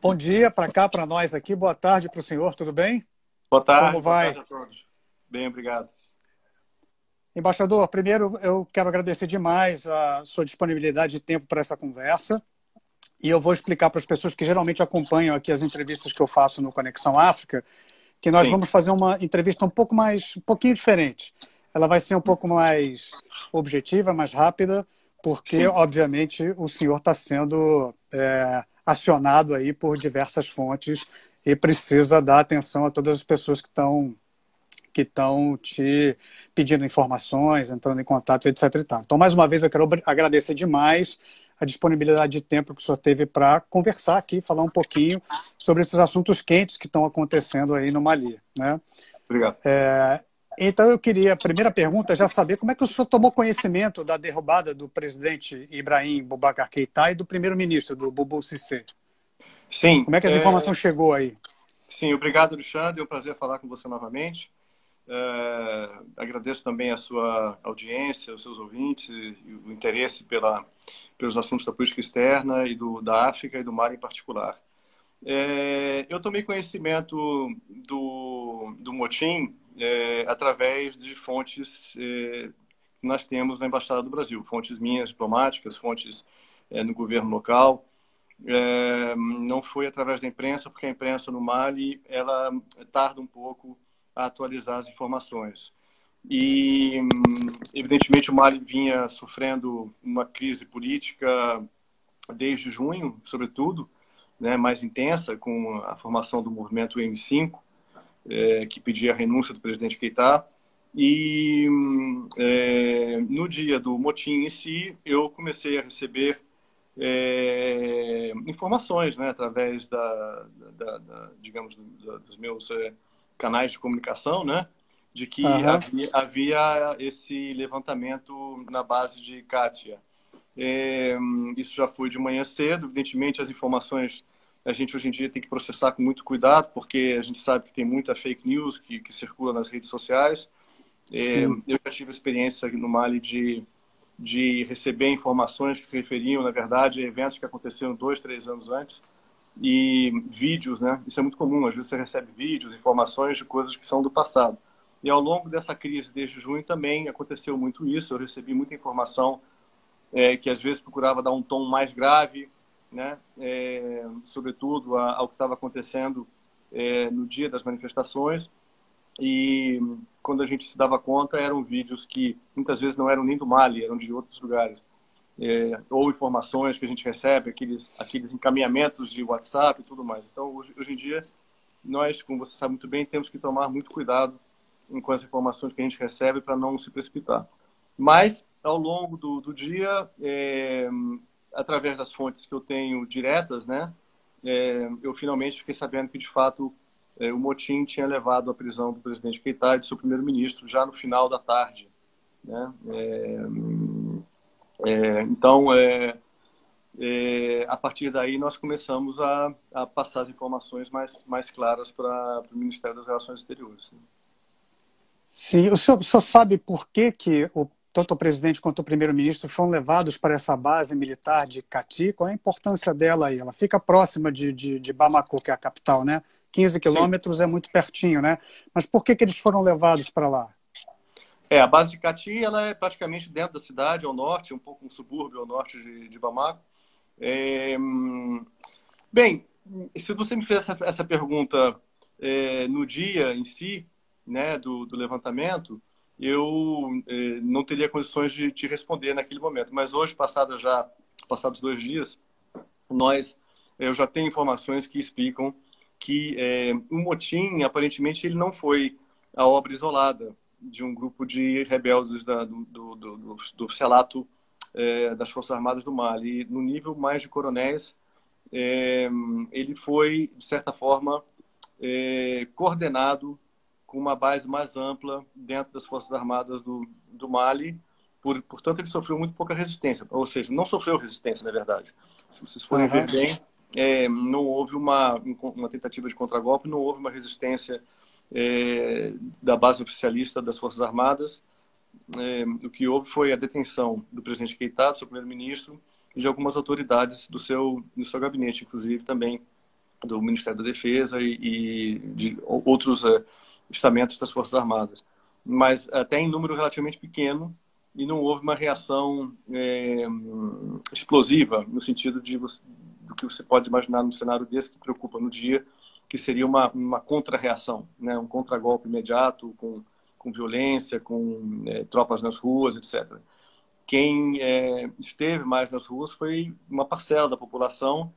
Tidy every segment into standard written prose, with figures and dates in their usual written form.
Bom dia para cá, para nós aqui. Boa tarde para o senhor, tudo bem? Boa tarde, Como vai? boa tarde a todos. Bem, obrigado. Embaixador, primeiro eu quero agradecer demais a sua disponibilidade de tempo para essa conversa. E eu vou explicar para as pessoas que geralmente acompanham aqui as entrevistas que eu faço no Conexão África, que nós Sim, vamos fazer uma entrevista um pouquinho diferente. Ela vai ser um pouco mais objetiva, mais rápida, porque, sim, obviamente, o senhor está sendo acionado aí por diversas fontes e precisa dar atenção a todas as pessoas que estão te pedindo informações, entrando em contato, etc. e tal. Então, mais uma vez, eu quero agradecer demais a disponibilidade de tempo que o senhor teve para conversar aqui, falar um pouquinho sobre esses assuntos quentes que estão acontecendo aí no Mali, né? obrigado. Então, eu queria, a primeira pergunta, já saber como é que o senhor tomou conhecimento da derrubada do presidente Ibrahim Boubacar Keïta e do primeiro-ministro, do Boubou Cissé. Sim, Como é que essa informação chegou aí? sim, obrigado, Alexandre. É um prazer falar com você novamente. Agradeço também a sua audiência, os seus ouvintes e o interesse pelos assuntos da política externa e da África e do Mar em particular. Eu tomei conhecimento do motim através de fontes que nós temos na Embaixada do Brasil, fontes minhas diplomáticas, fontes no governo local. Não foi através da imprensa, porque a imprensa no Mali ela tarda um pouco a atualizar as informações. E, evidentemente, o Mali vinha sofrendo uma crise política desde junho, sobretudo, né, mais intensa, com a formação do movimento M5, que pedia a renúncia do presidente Keïta. E no dia do motim em si, eu comecei a receber informações, né, através digamos, dos meus canais de comunicação, né, de que Aham. havia esse levantamento na base de Kátia. Isso já foi de manhã cedo. Evidentemente, as informações a gente hoje em dia tem que processar com muito cuidado, porque a gente sabe que tem muita fake news que circula nas redes sociais. Sim. Eu já tive a experiência no Mali de receber informações que se referiam, na verdade, a eventos que aconteceram 2, 3 anos antes e vídeos, né? Isso é muito comum. Às vezes você recebe vídeos, informações de coisas que são do passado. E ao longo dessa crise, desde junho, também aconteceu muito isso. Eu recebi muita informação que às vezes procurava dar um tom mais grave, né? Sobretudo ao que estava acontecendo no dia das manifestações. E quando a gente se dava conta, eram vídeos que muitas vezes não eram nem do Mali, eram de outros lugares. Ou informações que a gente recebe, aqueles encaminhamentos de WhatsApp e tudo mais. Então, hoje em dia, nós, como você sabe muito bem, temos que tomar muito cuidado com as informações que a gente recebe para não se precipitar. Mas, ao longo do dia, através das fontes que eu tenho diretas, né, eu finalmente fiquei sabendo que, de fato, o motim tinha levado à prisão do presidente Keïta e do seu primeiro-ministro já no final da tarde, né? Então, a partir daí, nós começamos a passar as informações mais claras para o Ministério das Relações Exteriores. Sim, o senhor sabe por que tanto o presidente quanto o primeiro-ministro foram levados para essa base militar de Kati? Qual é a importância dela aí? Ela fica próxima de Bamako, que é a capital, né? 15 Sim. quilômetros é muito pertinho, né? Mas por que eles foram levados para lá? A base de Cati, ela é praticamente dentro da cidade, ao norte, um pouco um subúrbio ao norte de Bamako. Bem, se você me fez essa pergunta no dia em si, né, do levantamento, eu não teria condições de te responder naquele momento. Mas hoje, passados 2 dias, eu já tenho informações que explicam que o motim, aparentemente, ele não foi a obra isolada de um grupo de rebeldes do oficialato das Forças Armadas do Mali. E no nível mais de coronéis, ele foi, de certa forma, coordenado com uma base mais ampla dentro das Forças Armadas do Mali. Portanto, ele sofreu muito pouca resistência, ou seja, não sofreu resistência, na verdade. Se vocês forem ver Aham. bem, não houve uma tentativa de contragolpe, não houve uma resistência da base oficialista das Forças Armadas. O que houve foi a detenção do presidente Keïta, do seu primeiro-ministro, e de algumas autoridades do seu gabinete, inclusive também do Ministério da Defesa e de outros estamentos das Forças Armadas. Mas até em número relativamente pequeno, e não houve uma reação explosiva, no sentido do que você pode imaginar num cenário desse que preocupa no dia, que seria uma contra-reação, né? Um contragolpe imediato, com violência, com tropas nas ruas, etc. Quem esteve mais nas ruas foi uma parcela da população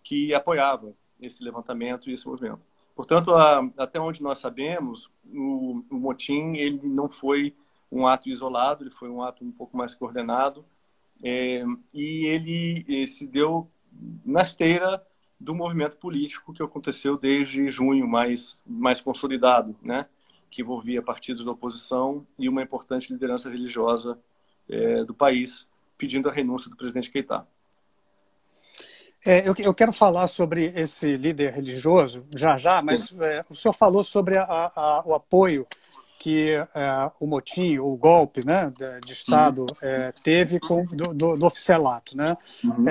que apoiava esse levantamento e esse movimento. Portanto, até onde nós sabemos, o motim ele não foi um ato isolado, ele foi um ato um pouco mais coordenado, e ele se deu na esteira do movimento político que aconteceu desde junho, mais consolidado, né? Que envolvia partidos da oposição e uma importante liderança religiosa do país, pedindo a renúncia do presidente Keïta. Eu quero falar sobre esse líder religioso já, mas o senhor falou sobre o apoio que o motim, o golpe, né, de Estado teve do oficialato, né? Uhum.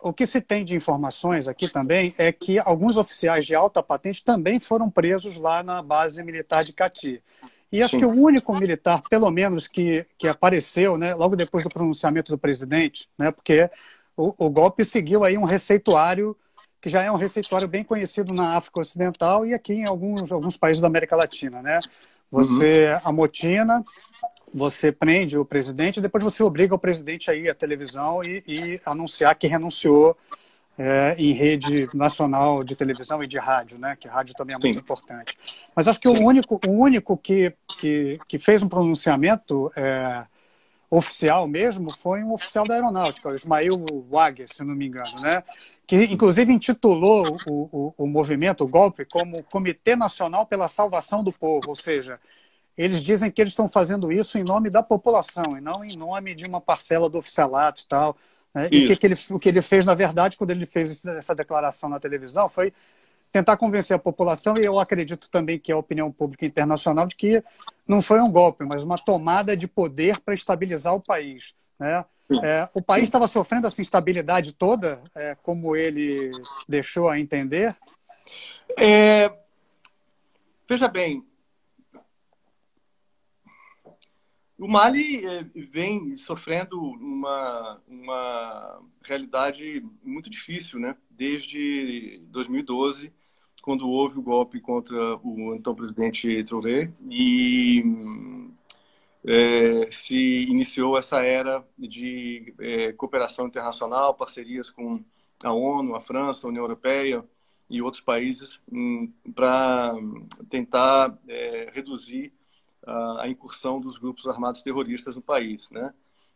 O que se tem de informações aqui também é que alguns oficiais de alta patente também foram presos lá na base militar de Cati. E acho que o único militar, pelo menos, que apareceu, né, logo depois do pronunciamento do presidente, né, porque o golpe seguiu aí um receituário que já é um receituário bem conhecido na África Ocidental e aqui em alguns países da América Latina, né? Você amotina, você prende o presidente e depois você obriga o presidente a ir à televisão e anunciar que renunciou em rede nacional de televisão e de rádio, né? Que rádio também é muito importante. Mas acho que o único que fez um pronunciamento oficial mesmo foi um oficial da aeronáutica, o Ismail Waguer, se não me engano, né? Que inclusive intitulou o movimento, o golpe, como Comitê Nacional pela Salvação do Povo, ou seja, eles dizem que eles estão fazendo isso em nome da população e não em nome de uma parcela do oficialato e tal. Né? E o que ele fez, na verdade, quando ele fez essa declaração na televisão, foi tentar convencer a população, e eu acredito também que é a opinião pública internacional, de que não foi um golpe, mas uma tomada de poder para estabilizar o país. Né? O país estava sofrendo essa instabilidade toda, como ele deixou a entender? Veja bem, o Mali vem sofrendo uma realidade muito difícil, né? Desde 2012, quando houve o golpe contra o então presidente Traoré e se iniciou essa era de cooperação internacional, parcerias com a ONU, a França, a União Europeia e outros países para tentar reduzir a incursão dos grupos armados terroristas no país, né?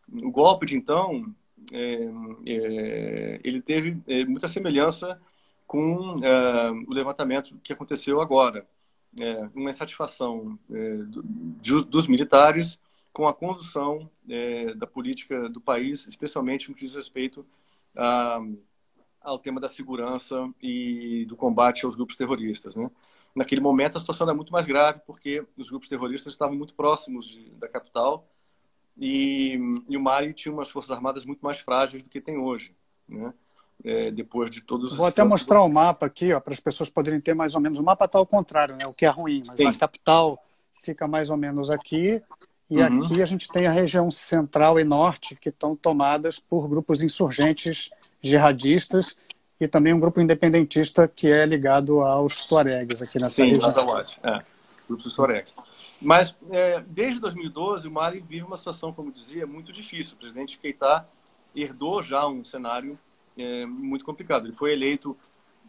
O golpe de então ele teve muita semelhança com o levantamento que aconteceu agora, uma insatisfação dos militares com a condução da política do país, especialmente no que diz respeito ao tema da segurança e do combate aos grupos terroristas, né? Naquele momento, a situação era muito mais grave, porque os grupos terroristas estavam muito próximos da capital e o Mali tinha umas forças armadas muito mais frágeis do que tem hoje, né? Depois de todos os... Vou até mostrar o mapa aqui, para as pessoas poderem ter mais ou menos. O mapa está ao contrário, né? O que é ruim, mas a capital fica mais ou menos aqui. E aqui a gente tem a região central e norte, que estão tomadas por grupos insurgentes jihadistas e também um grupo independentista que é ligado aos Tuaregs aqui nessa região. Azawad, grupos dos Tuaregs. Mas, desde 2012, o Mali vive uma situação, como dizia, muito difícil. O presidente Keïta herdou já um cenário muito complicado. Ele foi eleito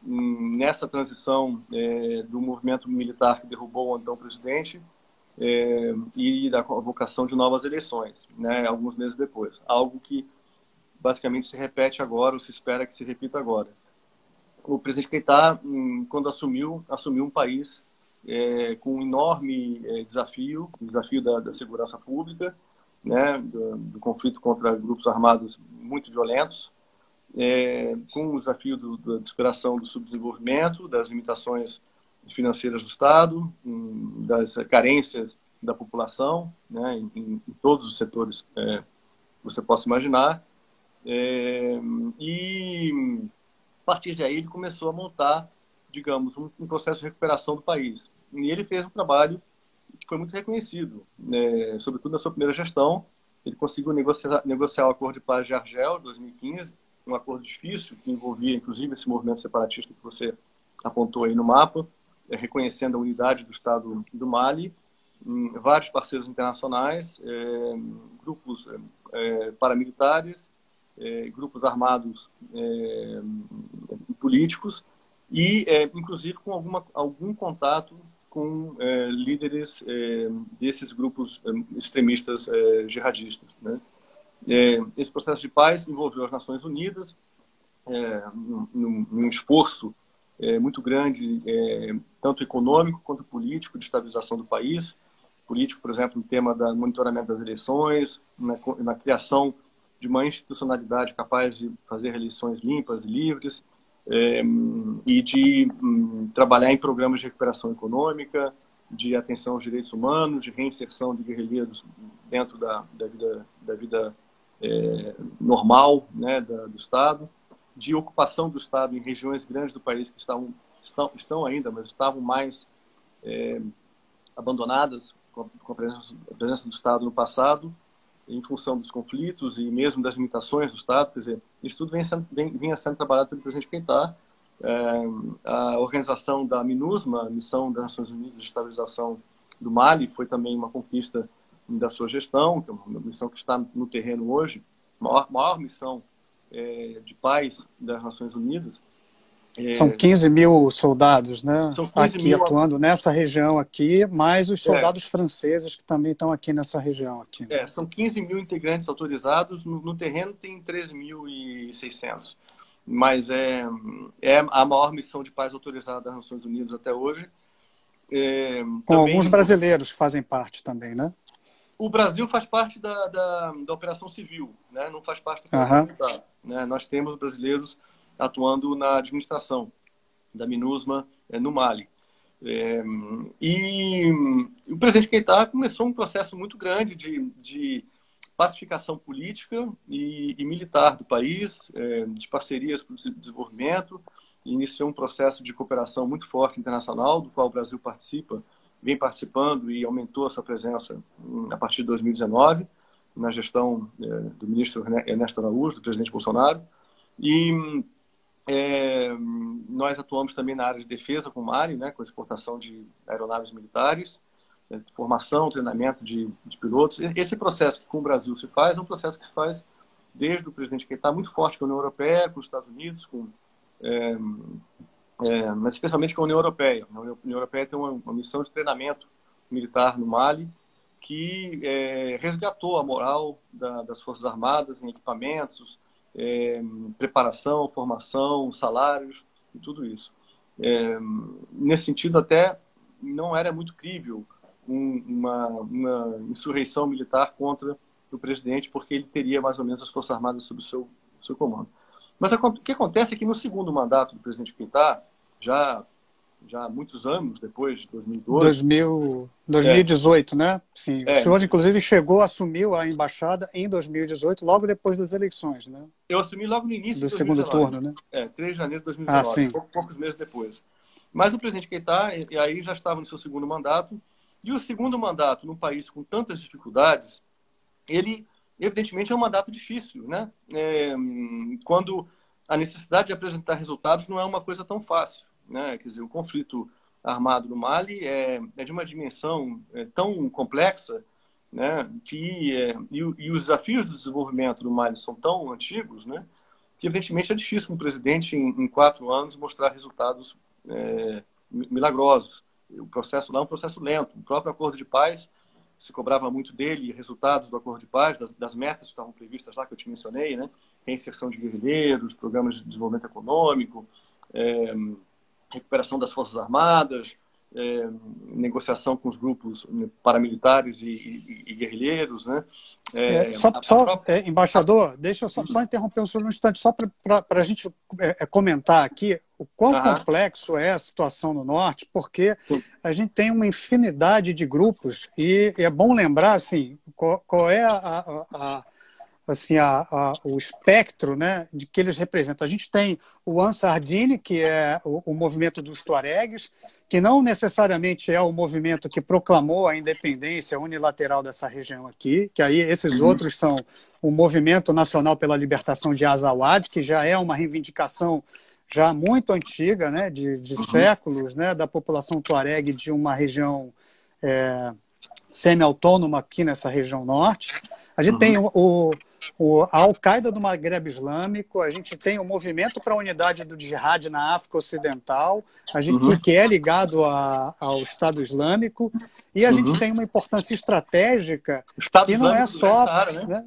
nessa transição do movimento militar que derrubou o então presidente e da convocação de novas eleições, né, alguns meses depois. Algo que basicamente se repete agora, ou se espera que se repita agora. O presidente Keïta, quando assumiu um país com um enorme desafio, o desafio da segurança pública, né, do conflito contra grupos armados muito violentos, com o desafio da superação do subdesenvolvimento, das limitações financeiras do Estado, das carências da população, né, em todos os setores que você possa imaginar, e partir daí, ele começou a montar, digamos, um processo de recuperação do país. E ele fez um trabalho que foi muito reconhecido, né? Sobretudo na sua primeira gestão. Ele conseguiu negociar o Acordo de Paz de Argel, de 2015, um acordo difícil, que envolvia, inclusive, esse movimento separatista que você apontou aí no mapa, reconhecendo a unidade do Estado do Mali, vários parceiros internacionais, grupos paramilitares, grupos armados políticos e, inclusive, com algum contato com líderes desses grupos extremistas jihadistas, né? Esse processo de paz envolveu as Nações Unidas, num esforço muito grande, tanto econômico quanto político, de estabilização do país. Político, por exemplo, no tema do monitoramento das eleições, na criação de uma institucionalidade capaz de fazer eleições limpas e livres, e de trabalhar em programas de recuperação econômica, de atenção aos direitos humanos, de reinserção de guerrilheiros dentro da vida normal, né, do Estado, de ocupação do Estado em regiões grandes do país que estão ainda, mas estavam mais abandonadas com a presença do Estado no passado, em função dos conflitos e mesmo das limitações do Estado. Quer dizer, isso tudo vinha sendo trabalhado pelo presidente Keïta. A organização da MINUSMA, a Missão das Nações Unidas de Estabilização do Mali, foi também uma conquista da sua gestão, que é uma missão que está no terreno hoje, maior missão de paz das Nações Unidas. São 15 mil soldados, né? São 15 aqui mil atuando nessa região aqui, mais os soldados franceses que também estão aqui nessa região aqui. São 15 mil integrantes autorizados, no terreno tem 13.600. Mas é a maior missão de paz autorizada das Nações Unidas até hoje. Com também, alguns brasileiros que fazem parte também, né? O Brasil faz parte da operação civil, né? Não faz parte da operação militar, né? Nós temos brasileiros atuando na administração da MINUSMA no Mali. E o presidente Keïta começou um processo muito grande de pacificação política e militar do país, de parcerias para o desenvolvimento, e iniciou um processo de cooperação muito forte internacional, do qual o Brasil vem participando e aumentou a sua presença a partir de 2019, na gestão do ministro Ernesto Araújo, do presidente Bolsonaro. E nós atuamos também na área de defesa com o Mali, né, com a exportação de aeronaves militares, formação, treinamento de pilotos. Esse processo que com o Brasil se faz é um processo que se faz desde o presidente Keïta, muito forte com a União Europeia, com os Estados Unidos, mas especialmente com a União Europeia. A União Europeia tem uma missão de treinamento militar no Mali que resgatou a moral das Forças Armadas em equipamentos, preparação, formação, salários e tudo isso. Nesse sentido, até não era muito crível uma insurreição militar contra o presidente, porque ele teria mais ou menos as Forças Armadas sob o seu comando. Mas o que acontece é que no segundo mandato do presidente Keïta, já há muitos anos, depois de 2012... 2018, né? Sim. O senhor, inclusive, assumiu a embaixada em 2018, logo depois das eleições, né? Eu assumi logo no início do segundo turno, né? 3 de janeiro de 2019, poucos meses depois. Mas o presidente Keïta, aí já estava no seu segundo mandato, e o segundo mandato num país com tantas dificuldades, ele, evidentemente, é um mandato difícil, né? Quando a necessidade de apresentar resultados não é uma coisa tão fácil, né? Quer dizer, o conflito armado no Mali é de uma dimensão tão complexa, né? E os desafios do desenvolvimento do Mali são tão antigos, né? Que, evidentemente, é difícil um presidente, em 4 anos, mostrar resultados milagrosos. O processo lá é um processo lento. O próprio acordo de paz se cobrava muito dele, resultados do acordo de paz, das metas que estavam previstas lá, que eu te mencionei, né? Reinserção de guerrilheiros, programas de desenvolvimento econômico, recuperação das Forças Armadas, negociação com os grupos paramilitares e guerrilheiros, né? Embaixador, deixa eu só interromper um instante, só para a gente comentar aqui o quão complexo é a situação no Norte, porque a gente tem uma infinidade de grupos e é bom lembrar, assim, qual é assim, o espectro, né, de que eles representam. A gente tem o Ansar Dine, que é o movimento dos Tuaregs, que não necessariamente é o movimento que proclamou a independência unilateral dessa região aqui, que aí esses outros são o Movimento Nacional pela Libertação de Azawad, que já é uma reivindicação já muito antiga, né, de séculos, né, da população tuareg de uma região semi-autônoma aqui nessa região norte. A gente tem a Al-Qaeda do Maghreb Islâmico, a gente tem o movimento para a unidade do Jihad na África Ocidental, que é ligado ao Estado Islâmico, e a gente tem uma importância estratégica Estado que não é Islâmico do Grande só... Saara, né? Né,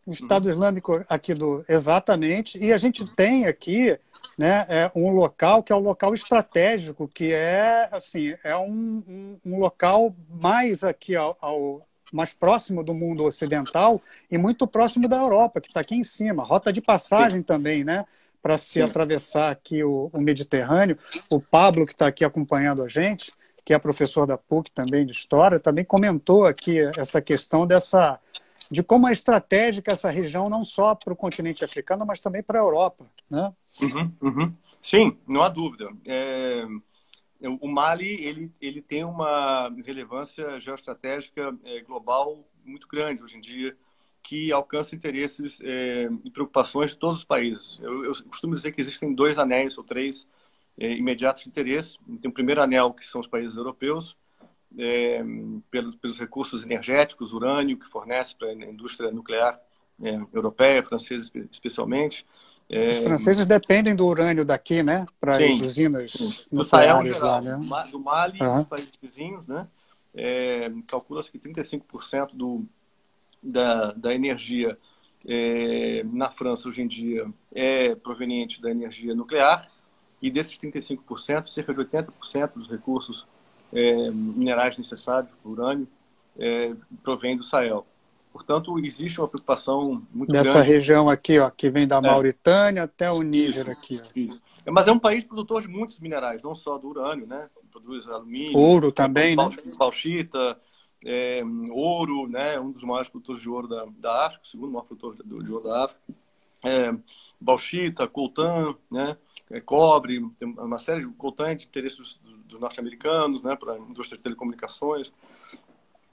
o Estado Islâmico aqui exatamente, e a gente tem aqui, né, um local que é um local estratégico, que é assim, um local mais aqui mais próximo do mundo ocidental e muito próximo da Europa, que está aqui em cima, rota de passagem também, né, para se atravessar aqui o Mediterrâneo. O Pablo, que está aqui acompanhando a gente, que é professor da PUC também de História, também comentou aqui essa questão de como é estratégica essa região, não só para o continente africano, mas também para a Europa, né? Sim, não há dúvida. O Mali ele tem uma relevância geoestratégica global muito grande hoje em dia, que alcança interesses e preocupações de todos os países. Eu costumo dizer que existem 2 anéis ou 3 imediatos de interesse. Tem o primeiro anel, que são os países europeus, pelos recursos energéticos, urânio, que fornece para a indústria nuclear europeia, francesa especialmente. Os franceses dependem do urânio daqui, né, para as usinas do Sahel em nucleares geral, lá, né? do Mali e dos países vizinhos, né? Calcula-se que 35% da energia na França hoje em dia é proveniente da energia nuclear, e desses 35%, cerca de 80% dos recursos minerais necessários para o urânio provém do Sahel. Portanto, existe uma preocupação muito dessa grande. Região aqui, ó, que vem da Mauritânia até o Níger aqui. Ó. Isso. Mas é um país produtor de muitos minerais, não só do urânio, né? Produz alumínio, ouro também, né? bauxita, ouro, né? Um dos maiores produtores de ouro da África, o segundo maior produtor de ouro da África. Bauxita, coltan, né? Cobre, tem uma série de coltan de interesses dos norte-americanos, né? Para a indústria de telecomunicações.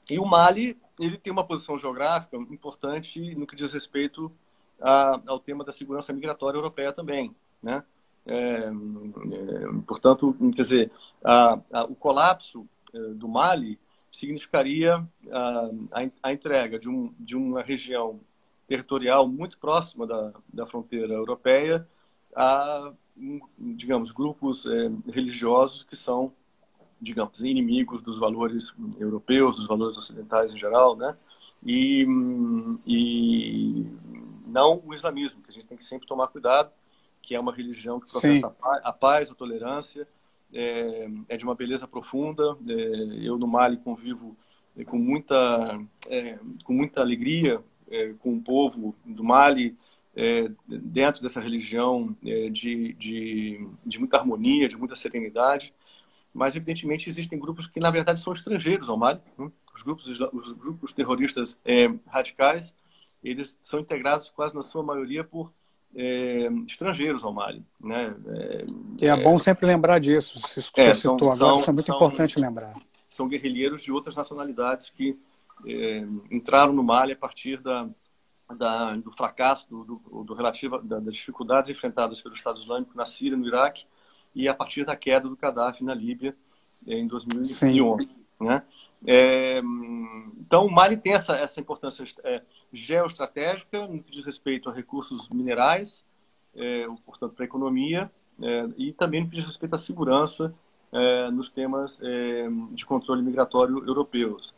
E o Mali, ele tem uma posição geográfica importante no que diz respeito ao tema da segurança migratória europeia também, né? Portanto, quer dizer, o colapso do Mali significaria a entrega de uma região territorial muito próxima da fronteira europeia a, digamos, grupos religiosos que são, digamos, inimigos dos valores europeus, dos valores ocidentais em geral, né? E não o islamismo, que a gente tem que sempre tomar cuidado, que é uma religião que professa a paz, a tolerância, é de uma beleza profunda. Eu no Mali convivo com muita alegria com o povo do Mali, dentro dessa religião de muita harmonia, de muita serenidade. Mas, evidentemente, existem grupos que, na verdade, são estrangeiros ao Mali. Né? Os grupos terroristas radicais, eles são integrados quase na sua maioria por estrangeiros ao Mali. Né? E é bom sempre lembrar disso. Isso que o senhor citou agora, isso é muito importante lembrar. São guerrilheiros de outras nacionalidades que entraram no Mali a partir do fracasso, das dificuldades enfrentadas pelo Estado Islâmico na Síria, no Iraque, e a partir da queda do Gaddafi na Líbia em 2011. Né? Então, o Mali tem essa importância geoestratégica no que diz respeito a recursos minerais, portanto, para a economia, e também no que diz respeito à segurança nos temas de controle migratório europeus.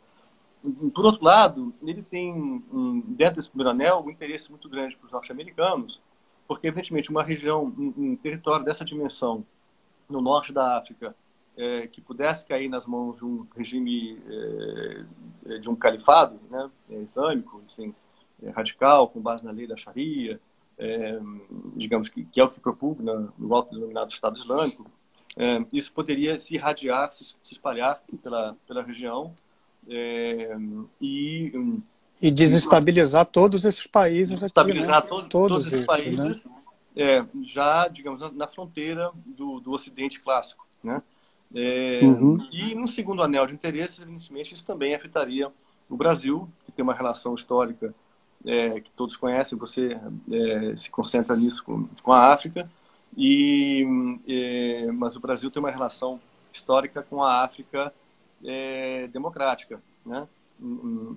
Por outro lado, ele tem, dentro desse primeiro anel, um interesse muito grande para os norte-americanos, porque, evidentemente, uma região, um território dessa dimensão, no norte da África, que pudesse cair nas mãos de um regime, de um califado, né, islâmico, assim, radical, com base na lei da Sharia, digamos que é o que propugna no autodenominado Estado Islâmico, isso poderia se irradiar, se espalhar pela região, e E desestabilizar todos esses países aqui, né? Estabilizar todos Todos esses esses, né? países, já, digamos, na fronteira do Ocidente clássico, né? Uhum. E no segundo anel de interesses, evidentemente, isso também afetaria o Brasil, que tem uma relação histórica que todos conhecem, você se concentra nisso com a África, mas o Brasil tem uma relação histórica com a África democrática, né?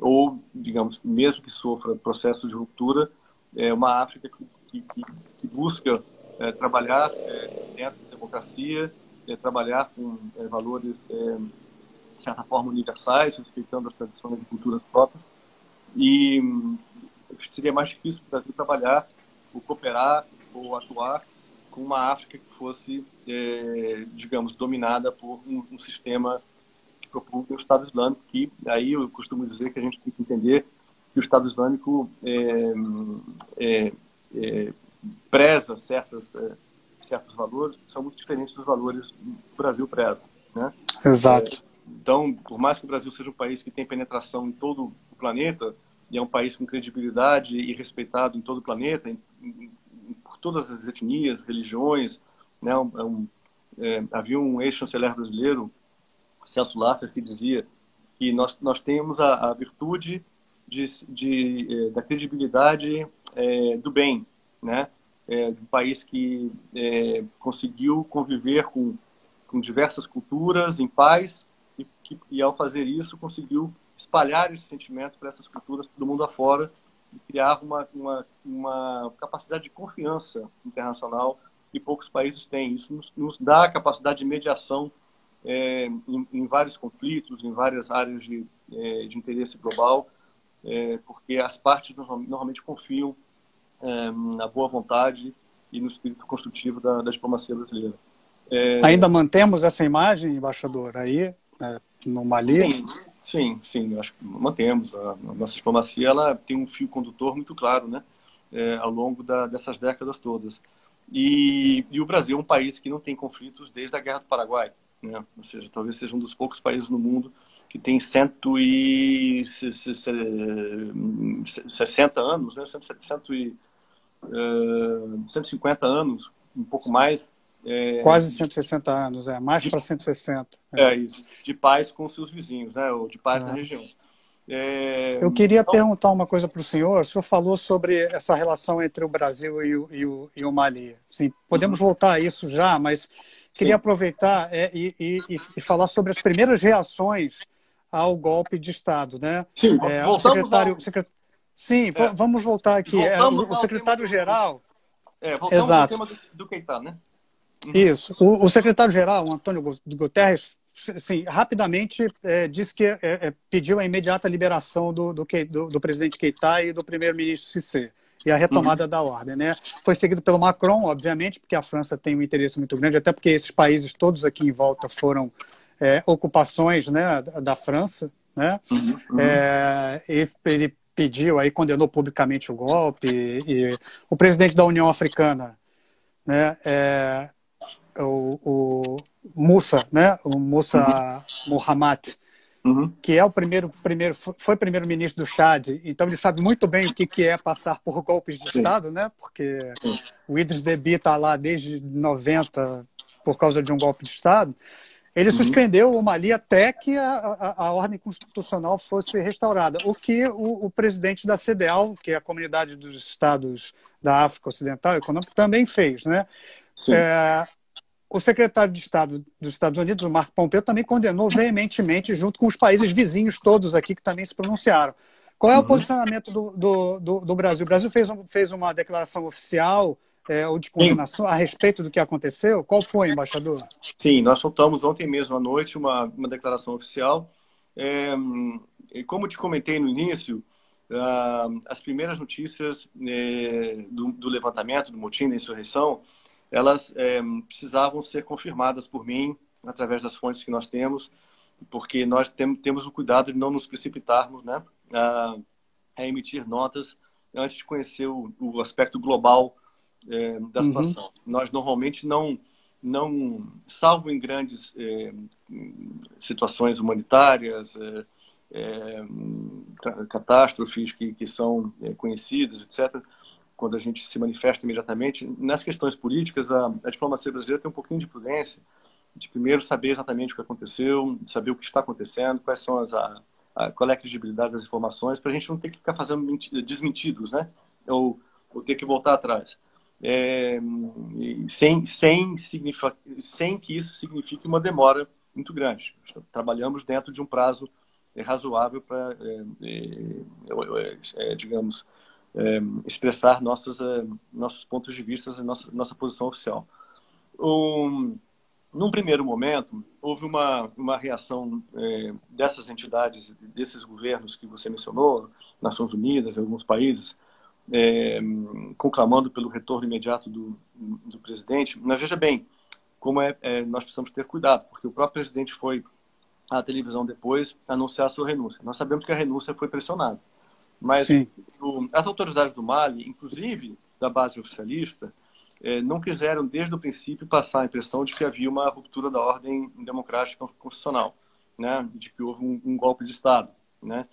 Ou, digamos, mesmo que sofra processos de ruptura, é uma África que busca trabalhar dentro da democracia, trabalhar com valores, de certa forma, universais, respeitando as tradições e culturas próprias. E seria mais difícil para o Brasil trabalhar, ou cooperar, ou atuar com uma África que fosse, digamos, dominada por um sistema que propunha o Estado Islâmico, que aí eu costumo dizer que a gente tem que entender que o Estado Islâmico preza certos valores que são muito diferentes dos valores que o Brasil preza, né? Exato. Então, por mais que o Brasil seja um país que tem penetração em todo o planeta, e é um país com credibilidade e respeitado em todo o planeta, por todas as etnias, religiões, né? Havia um ex-chanceler brasileiro, Celso Laffer, que dizia que nós temos a virtude da credibilidade do bem, né? De um país que conseguiu conviver com diversas culturas em paz e, ao fazer isso, conseguiu espalhar esse sentimento para essas culturas do mundo afora e criar uma capacidade de confiança internacional que poucos países têm. Isso nos dá a capacidade de mediação em vários conflitos, em várias áreas de interesse global, porque as partes normalmente confiam na boa vontade e no espírito construtivo da diplomacia brasileira. Ainda mantemos essa imagem, embaixador, aí, no Mali? Sim, eu acho que mantemos. A nossa diplomacia ela tem um fio condutor muito claro, né? Ao longo dessas décadas todas. E o Brasil é um país que não tem conflitos desde a Guerra do Paraguai, né? Ou seja, talvez seja um dos poucos países no mundo que tem 160 anos, né? 150 anos, um pouco mais. Quase 160 anos, mais para 160. Isso, de paz com seus vizinhos, né? Ou de paz na região. Eu queria perguntar uma coisa para o senhor. O senhor falou sobre essa relação entre o Brasil e o Mali. Sim, podemos voltar a isso já, mas queria aproveitar e falar sobre as primeiras reações ao golpe de Estado, né? Sim, vamos voltar aqui. O secretário-geral... voltamos ao tema do Keita, né? Isso. O secretário-geral, o Antônio Guterres, sim, rapidamente disse que pediu a imediata liberação do presidente Keita e do primeiro-ministro Cissé e a retomada da ordem, né? Foi seguido pelo Macron, obviamente, porque a França tem um interesse muito grande, até porque esses países todos aqui em volta foram ocupações, né, da França, né? E ele pediu, aí condenou publicamente o golpe, e o presidente da União Africana, né, o Moussa, né? O Moussa Mohamed, que é foi primeiro-ministro do Chad, então ele sabe muito bem o que é passar por golpes de Estado, né? Porque o Idriss Déby está lá desde 90 por causa de um golpe de Estado. Ele suspendeu o Mali até que a ordem constitucional fosse restaurada, o que o presidente da CEDEAO, que é a Comunidade dos Estados da África Ocidental Econômica, também fez, né? O secretário de Estado dos Estados Unidos, o Marco Pompeo, também condenou veementemente, junto com os países vizinhos todos aqui que também se pronunciaram. Qual é o posicionamento do Brasil? O Brasil fez uma declaração oficial ou de condenação a respeito do que aconteceu? Qual foi, embaixador? Sim, nós soltamos ontem mesmo à noite uma declaração oficial. Como te comentei no início, as primeiras notícias do levantamento, do motim, da insurreição, elas precisavam ser confirmadas por mim, através das fontes que nós temos, porque nós temos o cuidado de não nos precipitarmos, né, a emitir notas antes de conhecer o aspecto global da situação. Nós normalmente não, salvo em grandes situações humanitárias, catástrofes que são conhecidas, etc., quando a gente se manifesta imediatamente. Nas questões políticas, a diplomacia brasileira tem um pouquinho de prudência, de primeiro saber exatamente o que aconteceu, de saber o que está acontecendo, quais são qual é a credibilidade das informações, para a gente não ter que ficar fazendo desmentidos, né? Ou ter que voltar atrás. Sem que isso signifique uma demora muito grande. Trabalhamos dentro de um prazo razoável para, digamos, expressar nossos pontos de vista e nossa posição oficial. Num primeiro momento, houve uma reação dessas entidades, desses governos que você mencionou, Nações Unidas, alguns países, conclamando pelo retorno imediato do presidente. Mas veja bem, como nós precisamos ter cuidado, porque o próprio presidente foi à televisão depois anunciar a sua renúncia. Nós sabemos que a renúncia foi pressionada, mas as autoridades do Mali, inclusive da base oficialista, não quiseram desde o princípio passar a impressão de que havia uma ruptura da ordem democrática constitucional, né, de que houve um golpe de Estado, né.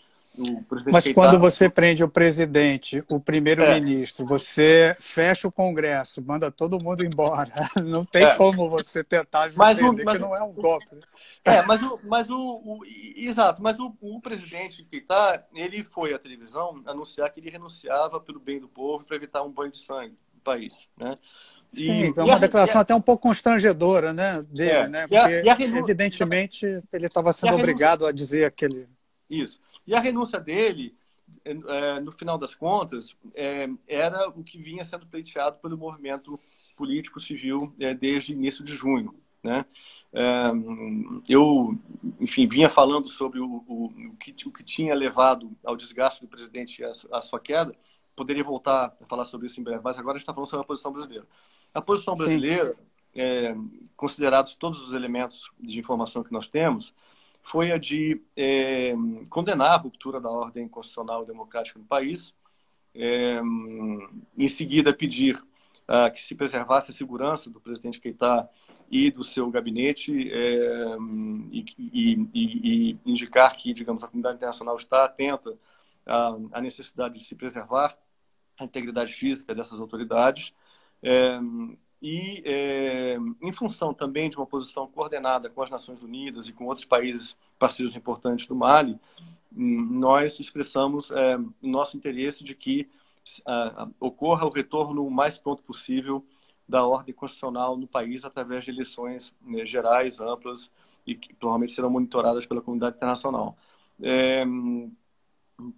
Mas Keita... quando você prende o presidente, o primeiro-ministro, você fecha o Congresso, manda todo mundo embora. Não tem como você tentar defender que não é um golpe. Exato, mas o presidente Keita, ele foi à televisão anunciar que ele renunciava pelo bem do povo para evitar um banho de sangue no país, né? Sim, é uma declaração até um pouco constrangedora, né, dele, né? Porque, evidentemente, ele estava sendo obrigado a dizer aquele... Isso. E a renúncia dele, no final das contas, era o que vinha sendo pleiteado pelo movimento político civil desde início de junho, né? Eu, enfim, vinha falando sobre o que tinha levado ao desgaste do presidente à sua queda. Poderia voltar a falar sobre isso em breve, mas agora a gente está falando sobre a posição brasileira. A posição brasileira, considerados todos os elementos de informação que nós temos, foi a de condenar a ruptura da ordem constitucional e democrática no país, em seguida pedir que se preservasse a segurança do presidente Keita e do seu gabinete, e indicar que, digamos, a comunidade internacional está atenta à necessidade de se preservar a integridade física dessas autoridades, em função também de uma posição coordenada com as Nações Unidas e com outros países parceiros importantes do Mali, nós expressamos o nosso interesse de que ocorra o retorno o mais pronto possível da ordem constitucional no país através de eleições gerais, amplas e que provavelmente serão monitoradas pela comunidade internacional.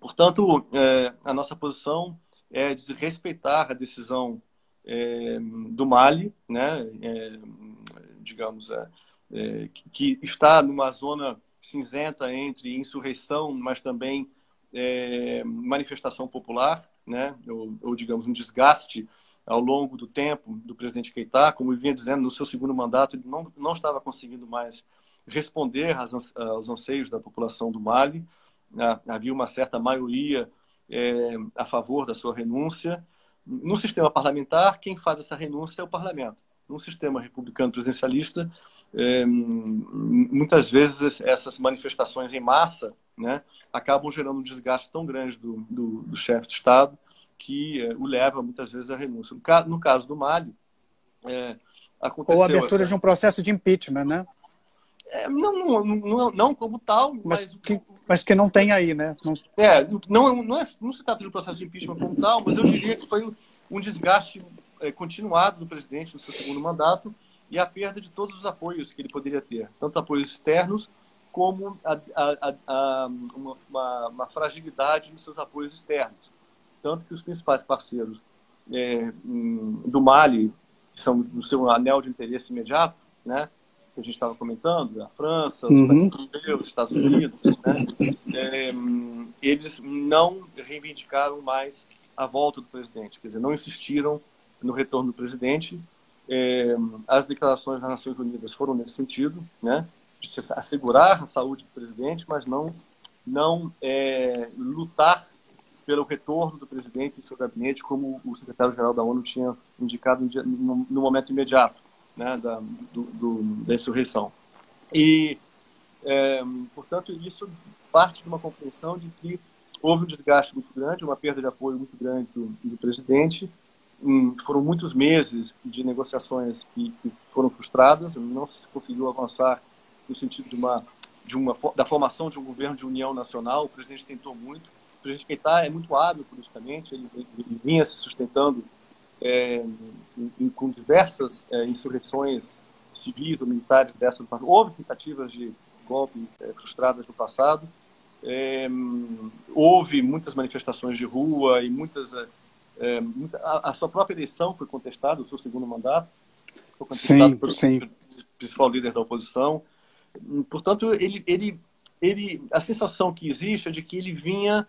Portanto, a nossa posição é de respeitar a decisão do Mali, né, digamos, que está numa zona cinzenta entre insurreição, mas também manifestação popular, né, ou digamos, um desgaste ao longo do tempo do presidente Keita. Como eu vinha dizendo, no seu segundo mandato, ele não estava conseguindo mais responder aos anseios da população do Mali. Havia uma certa maioria a favor da sua renúncia. No sistema parlamentar, quem faz essa renúncia é o parlamento. No sistema republicano presidencialista, muitas vezes essas manifestações em massa, né, acabam gerando um desgaste tão grande do chefe de Estado que o leva muitas vezes à renúncia. No caso do Mali, aconteceu... Ou a abertura de um processo de impeachment, né? Não como tal, mas que não tem aí, né? Não se trata de um processo de impeachment como tal, mas eu diria que foi um desgaste continuado do presidente no seu segundo mandato e a perda de todos os apoios que ele poderia ter, tanto apoios externos como uma fragilidade nos seus apoios externos. Tanto que os principais parceiros do Mali, que são no seu anel de interesse imediato, né, que a gente estava comentando, a França, os Estados Unidos, né, eles não reivindicaram mais a volta do presidente, quer dizer, não insistiram no retorno do presidente. As declarações das Nações Unidas foram nesse sentido, né, de assegurar a saúde do presidente, mas não lutar pelo retorno do presidente e seu gabinete, como o secretário-geral da ONU tinha indicado no momento imediato, né, da insurreição. E, portanto, isso parte de uma compreensão de que houve um desgaste muito grande, uma perda de apoio muito grande do presidente. Foram muitos meses de negociações que foram frustradas, não se conseguiu avançar no sentido da formação de um governo de união nacional. O presidente tentou muito. O presidente Keïta é muito hábil politicamente, ele vinha se sustentando com diversas insurreições civis ou militares dessa do passado. Houve tentativas de golpe frustradas no passado. Houve muitas manifestações de rua e a sua própria eleição foi contestada, o seu segundo mandato foi contestado pelo principal líder da oposição. Portanto, a sensação que existe é de que ele vinha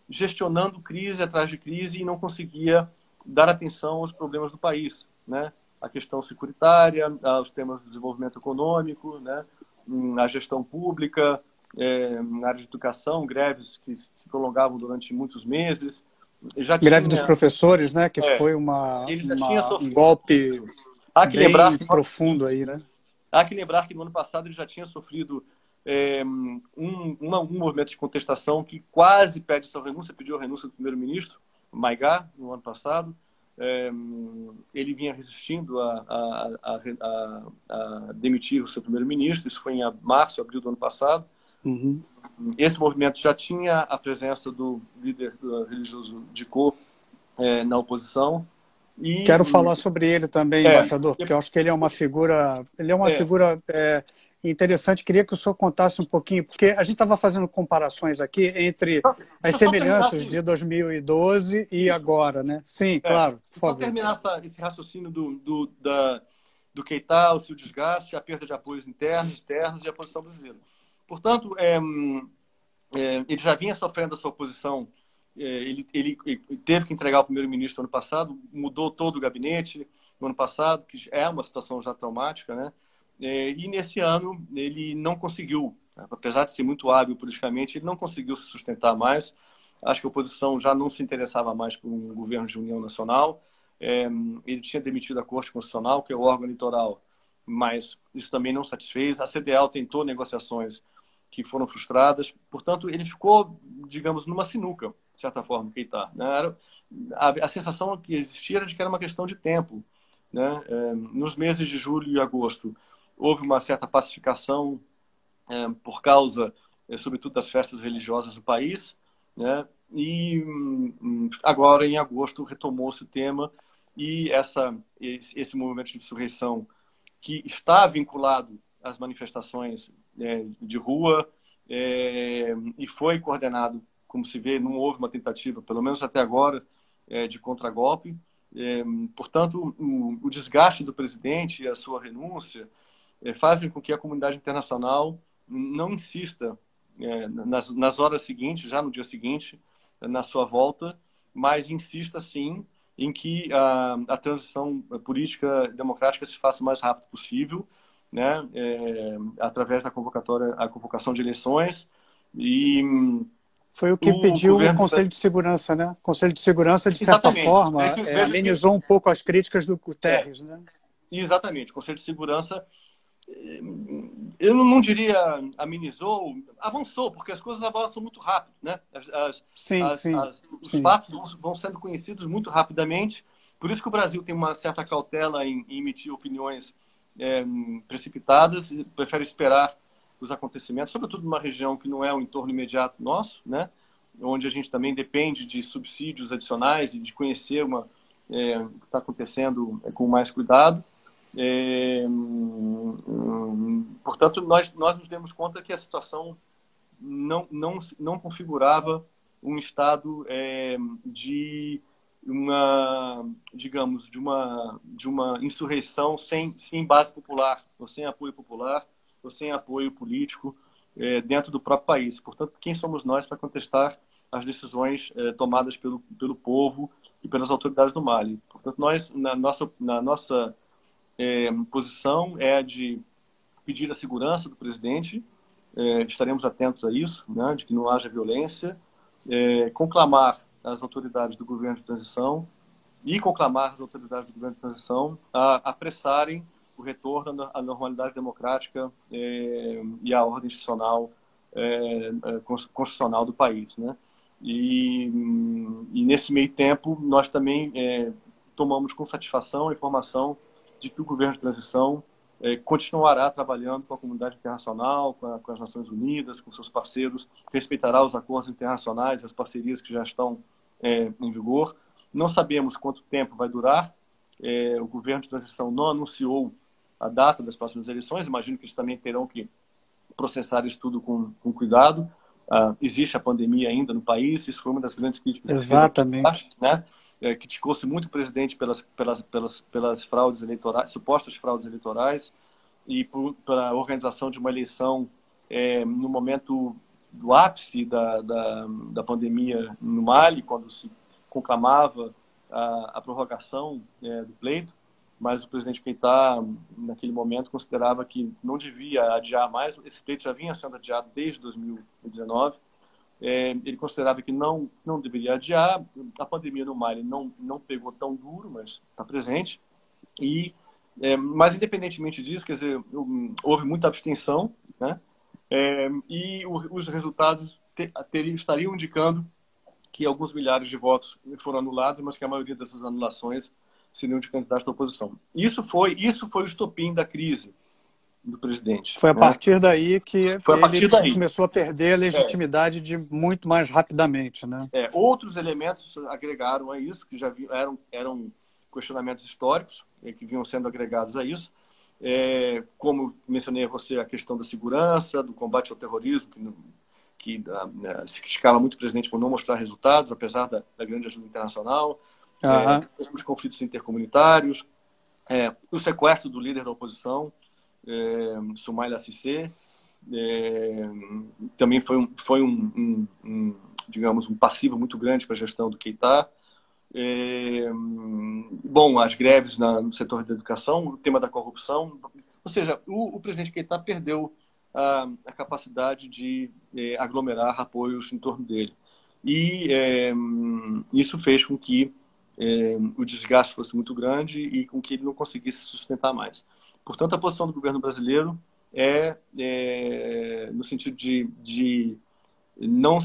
gestionando crise atrás de crise e não conseguia dar atenção aos problemas do país, né? A questão securitária, os temas do desenvolvimento econômico, né? A gestão pública, na área de educação, greves que se prolongavam durante muitos meses. Greve dos professores, né? Que foi um golpe bem profundo aí, né? Há que lembrar que no ano passado ele já tinha sofrido um movimento de contestação que quase pede sua renúncia, pediu a renúncia do primeiro-ministro, Maïga, no ano passado. Ele vinha resistindo a demitir o seu primeiro-ministro, isso foi em março, abril do ano passado. Uhum. Esse movimento já tinha a presença do líder religioso Dicko na oposição. Quero falar sobre ele também, embaixador, porque eu acho que ele é uma figura, interessante. Queria que o senhor contasse um pouquinho, porque a gente estava fazendo comparações aqui entre as semelhanças de 2012 e agora, né? Sim, claro, por favor. Para terminar esse raciocínio do Keïta, o seu desgaste, a perda de apoios internos, externos e a posição brasileira. Portanto, ele já vinha sofrendo essa oposição. Ele teve que entregar o primeiro-ministro ano passado, mudou todo o gabinete no ano passado, que é uma situação já traumática, né? E nesse ano ele não conseguiu, apesar de ser muito hábil politicamente, ele não conseguiu se sustentar mais. Acho que a oposição já não se interessava mais por um governo de união nacional. Ele tinha demitido a Corte Constitucional, que é o órgão eleitoral, mas isso também não satisfez. A CDL tentou negociações que foram frustradas. Portanto, ele ficou, digamos, numa sinuca, de certa forma, Keïta, né? A sensação que existia era de que era uma questão de tempo, né? Nos meses de julho e agosto, houve uma certa pacificação por causa, sobretudo, das festas religiosas do país, né? E agora, em agosto, retomou-se o tema e esse movimento de insurreição, que está vinculado às manifestações de rua e foi coordenado, como se vê, não houve uma tentativa, pelo menos até agora, de contragolpe. Portanto, o desgaste do presidente e a sua renúncia fazem com que a comunidade internacional não insista nas horas seguintes, já no dia seguinte, na sua volta, mas insista, sim, em que a transição política democrática se faça o mais rápido possível, né? Através da convocação de eleições. E foi o que pediu o Conselho de Segurança, né? O Conselho de Segurança, de certa forma, amenizou um pouco as críticas do Guterres, né? Exatamente. O Conselho de Segurança, eu não diria amenizou, avançou, porque as coisas avançam muito rápido, né? Os fatos vão sendo conhecidos muito rapidamente. Por isso que o Brasil tem uma certa cautela em emitir opiniões precipitadas, e prefere esperar os acontecimentos, sobretudo numa região que não é o entorno imediato nosso, né? Onde a gente também depende de subsídios adicionais e de conhecer o que está acontecendo com mais cuidado. Portanto, nós nos demos conta que a situação não configurava um estado de uma insurreição sem base popular, ou sem apoio popular, ou sem apoio político dentro do próprio país. Portanto, quem somos nós para contestar as decisões tomadas pelo povo e pelas autoridades do Mali? Portanto, nós, na nossa posição é de pedir a segurança do presidente, estaremos atentos a isso, né, de que não haja violência, conclamar as autoridades do governo de transição e conclamar as autoridades do governo de transição a apressarem o retorno à normalidade democrática e à ordem institucional constitucional do país, né? E nesse meio tempo, nós também tomamos com satisfação a informação de que o governo de transição continuará trabalhando com a comunidade internacional, com as Nações Unidas, com seus parceiros, respeitará os acordos internacionais, as parcerias que já estão em vigor. Não sabemos quanto tempo vai durar. O governo de transição não anunciou a data das próximas eleições. Imagino que eles também terão que processar isso tudo com cuidado. Existe a pandemia ainda no país, isso foi uma das grandes críticas. Exatamente. Né? Criticou-se muito o presidente pelas fraudes eleitorais, supostas fraudes eleitorais, e pela organização de uma eleição no momento do ápice da pandemia no Mali, quando se conclamava a prorrogação do pleito, mas o presidente Keïta, naquele momento, considerava que não devia adiar mais. Esse pleito já vinha sendo adiado desde 2019. Ele considerava que não deveria adiar. A pandemia no Mali não pegou tão duro, mas está presente. Mas, independentemente disso, quer dizer, houve muita abstenção, né? E os resultados estariam indicando que alguns milhares de votos foram anulados, mas que a maioria dessas anulações seriam de candidatos da oposição. Isso foi o estopim da crise do presidente. Foi a partir daí que ele começou a perder a legitimidade muito mais rapidamente, né? Outros elementos agregaram a isso, que já eram questionamentos históricos, que vinham sendo agregados a isso. Como mencionei a você, a questão da segurança, do combate ao terrorismo, que se criticava muito o presidente por não mostrar resultados, apesar da grande ajuda internacional. Os conflitos intercomunitários, o sequestro do líder da oposição, Soumaïla Cissé, também foi digamos, um passivo muito grande para a gestão do Keïta. Bom, as greves no setor da educação, o tema da corrupção, ou seja, o presidente Keïta perdeu a capacidade de aglomerar apoios em torno dele. E isso fez com que o desgaste fosse muito grande e com que ele não conseguisse se sustentar mais. Portanto, a posição do governo brasileiro no sentido de não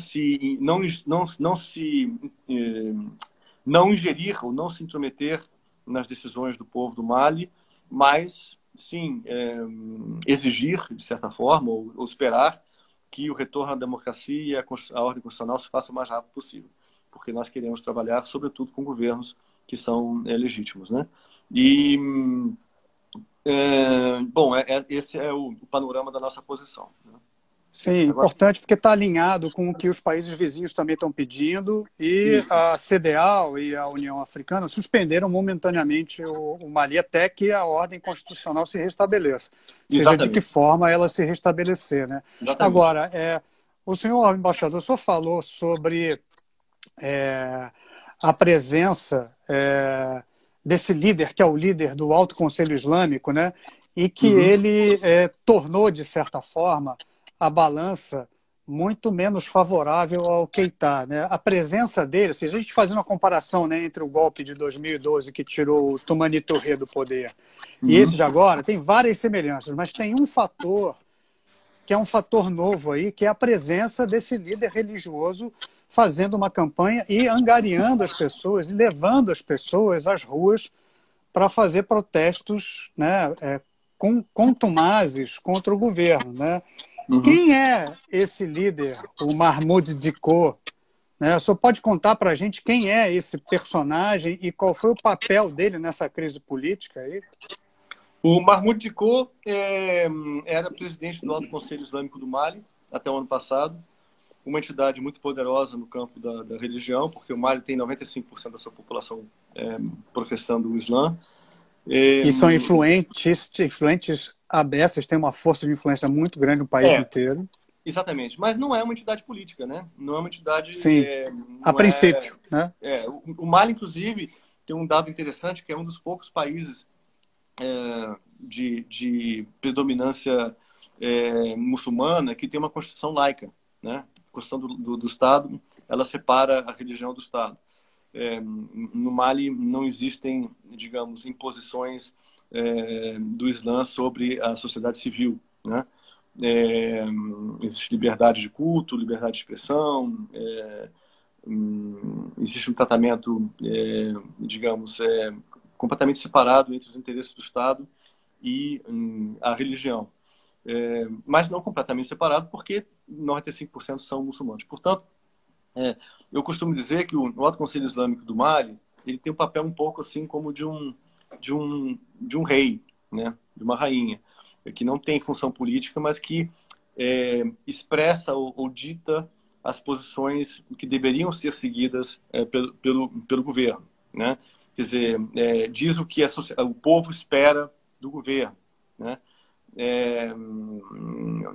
ingerir ou não se intrometer nas decisões do povo do Mali, mas sim exigir, de certa forma, ou esperar que o retorno à democracia e à ordem constitucional se faça o mais rápido possível, porque nós queremos trabalhar, sobretudo, com governos que são legítimos, né? E bom, esse é o panorama da nossa posição, né? Sim, importante porque está alinhado com o que os países vizinhos também estão pedindo, e a CEDEAO e a União Africana suspenderam momentaneamente o Mali até que a ordem constitucional se restabeleça. Seja de que forma ela se restabelecer, né? Agora, o senhor embaixador só falou sobre a presença desse líder, que é o líder do Alto Conselho Islâmico, né? E que ele tornou, de certa forma, a balança muito menos favorável ao Keïta, né? A presença dele, se a gente fazer uma comparação, né, entre o golpe de 2012 que tirou o Toumani Touré do poder e esse de agora, tem várias semelhanças, mas tem um fator que é um fator novo aí, que é a presença desse líder religioso fazendo uma campanha e angariando as pessoas e levando as pessoas às ruas para fazer protestos, né, contumazes contra o governo, né? Quem é esse líder, o Mahmoud Dicko? Né? O senhor pode contar para a gente quem é esse personagem e qual foi o papel dele nessa crise política aí? O Mahmoud Dicko era presidente do Alto Conselho Islâmico do Mali até o ano passado, uma entidade muito poderosa no campo da religião, porque o Mali tem 95% da sua população professando o Islã. E são influentes abessas, têm uma força de influência muito grande no país inteiro. Exatamente, mas não é uma entidade política, né? Não é uma entidade... Sim, a princípio, né? O Mali, inclusive, tem um dado interessante, que é um dos poucos países de predominância muçulmana que tem uma constituição laica, né? A Constituição do Estado, ela separa a religião do Estado. No Mali não existem, digamos, imposições do Islã sobre a sociedade civil, né? existe liberdade de culto, liberdade de expressão, existe um tratamento, digamos, completamente separado entre os interesses do Estado e a religião. Mas não completamente separado, porque 95% são muçulmanos. Portanto, eu costumo dizer que o Alto Conselho Islâmico do Mali, ele tem um papel um pouco assim como de um rei, né? De uma rainha, que não tem função política, mas que expressa ou dita as posições que deveriam ser seguidas pelo governo, né? Quer dizer, diz o que o povo espera do governo, né?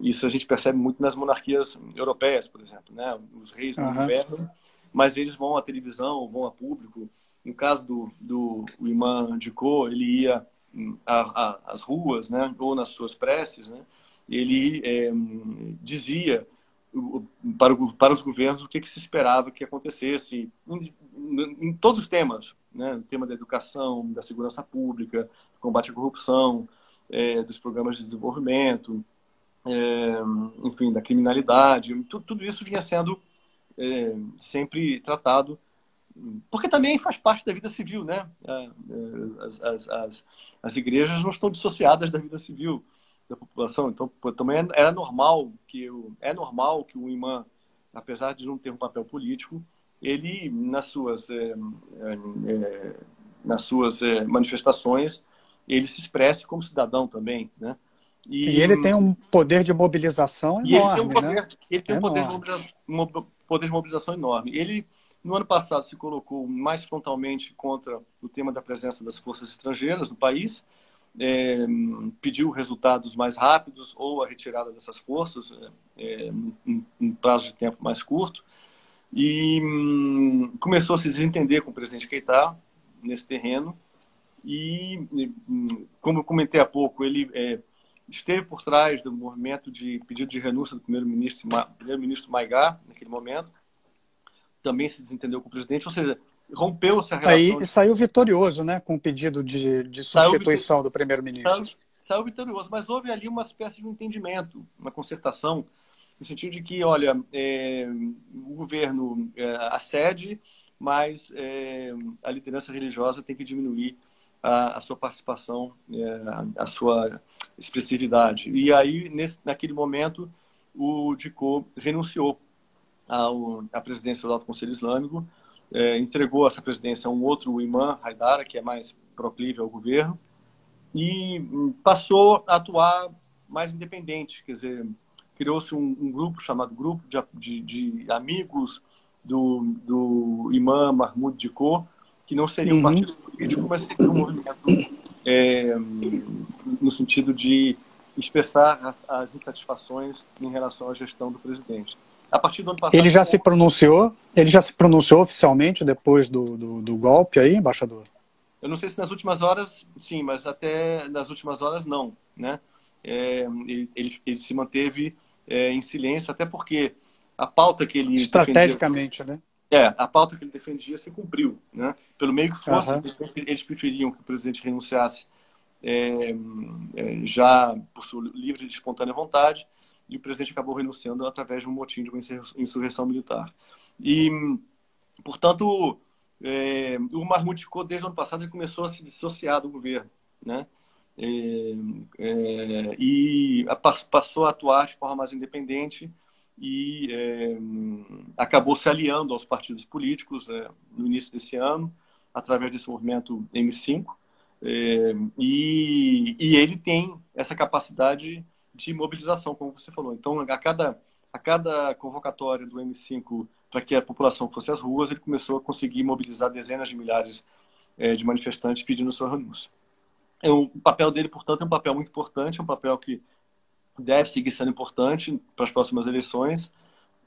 Isso a gente percebe muito nas monarquias europeias, por exemplo, né? Os reis não governam, mas eles vão à televisão, vão a público. No caso do imã Dicko, ele ia às ruas, né? Ou nas suas preces, né? Ele dizia para os governos o que se esperava que acontecesse em todos os temas, né? O tema da educação, da segurança pública, combate à corrupção, dos programas de desenvolvimento, enfim, da criminalidade. Tudo isso vinha sendo sempre tratado, porque também faz parte da vida civil, né? As igrejas não estão dissociadas da vida civil da população, então também é normal que o imã, apesar de não ter um papel político, ele nas suas manifestações ele se expresse como cidadão também, né? E ele tem um poder de mobilização enorme, né? Ele tem um poder de mobilização enorme. Ele, no ano passado, se colocou mais frontalmente contra o tema da presença das forças estrangeiras no país, pediu resultados mais rápidos ou a retirada dessas forças em prazo de tempo mais curto e começou a se desentender com o presidente Keïta nesse terreno e, como eu comentei há pouco, ele esteve por trás do movimento de pedido de renúncia do primeiro-ministro Maïga, naquele momento, também se desentendeu com o presidente, ou seja, rompeu-se a relação... Aí saiu vitorioso, né, com o pedido de substituição do primeiro-ministro. Saiu vitorioso, mas houve ali uma espécie de um entendimento, uma concertação, no sentido de que, olha, o governo acede, mas a liderança religiosa tem que diminuir a sua participação, a sua expressividade. E aí, naquele momento, o Dicko renunciou à presidência do Alto Conselho Islâmico, entregou essa presidência a um outro imã, Haidara, que é mais proclive ao governo, e passou a atuar mais independente, quer dizer, criou-se um grupo chamado Grupo de Amigos do imã Mahmoud Dicko, que não seria um partido político, mas seria um movimento no sentido de expressar as insatisfações em relação à gestão do presidente. A partir do ano passado... Ele já se pronunciou oficialmente depois do golpe aí, embaixador? Eu não sei se nas últimas horas, sim, mas até nas últimas horas não, né? Ele se manteve em silêncio, até porque a pauta que ele estrategicamente, defendia, né? A pauta que ele defendia se cumpriu, né? Pelo meio que fosse, eles preferiam que o presidente renunciasse já por sua livre e espontânea vontade, e o presidente acabou renunciando através de um motim de uma insurreição militar. E, portanto, o Mahmoud Dicko, desde o ano passado, ele começou a se dissociar do governo, né? E passou a atuar de forma mais independente e acabou se aliando aos partidos políticos no início desse ano, através desse movimento M5, e ele tem essa capacidade de mobilização, como você falou. Então, a cada convocatória do M5 para que a população fosse às ruas, ele começou a conseguir mobilizar dezenas de milhares de manifestantes pedindo sua renúncia. O papel dele, portanto, é um papel muito importante, é um papel que deve seguir sendo importante para as próximas eleições.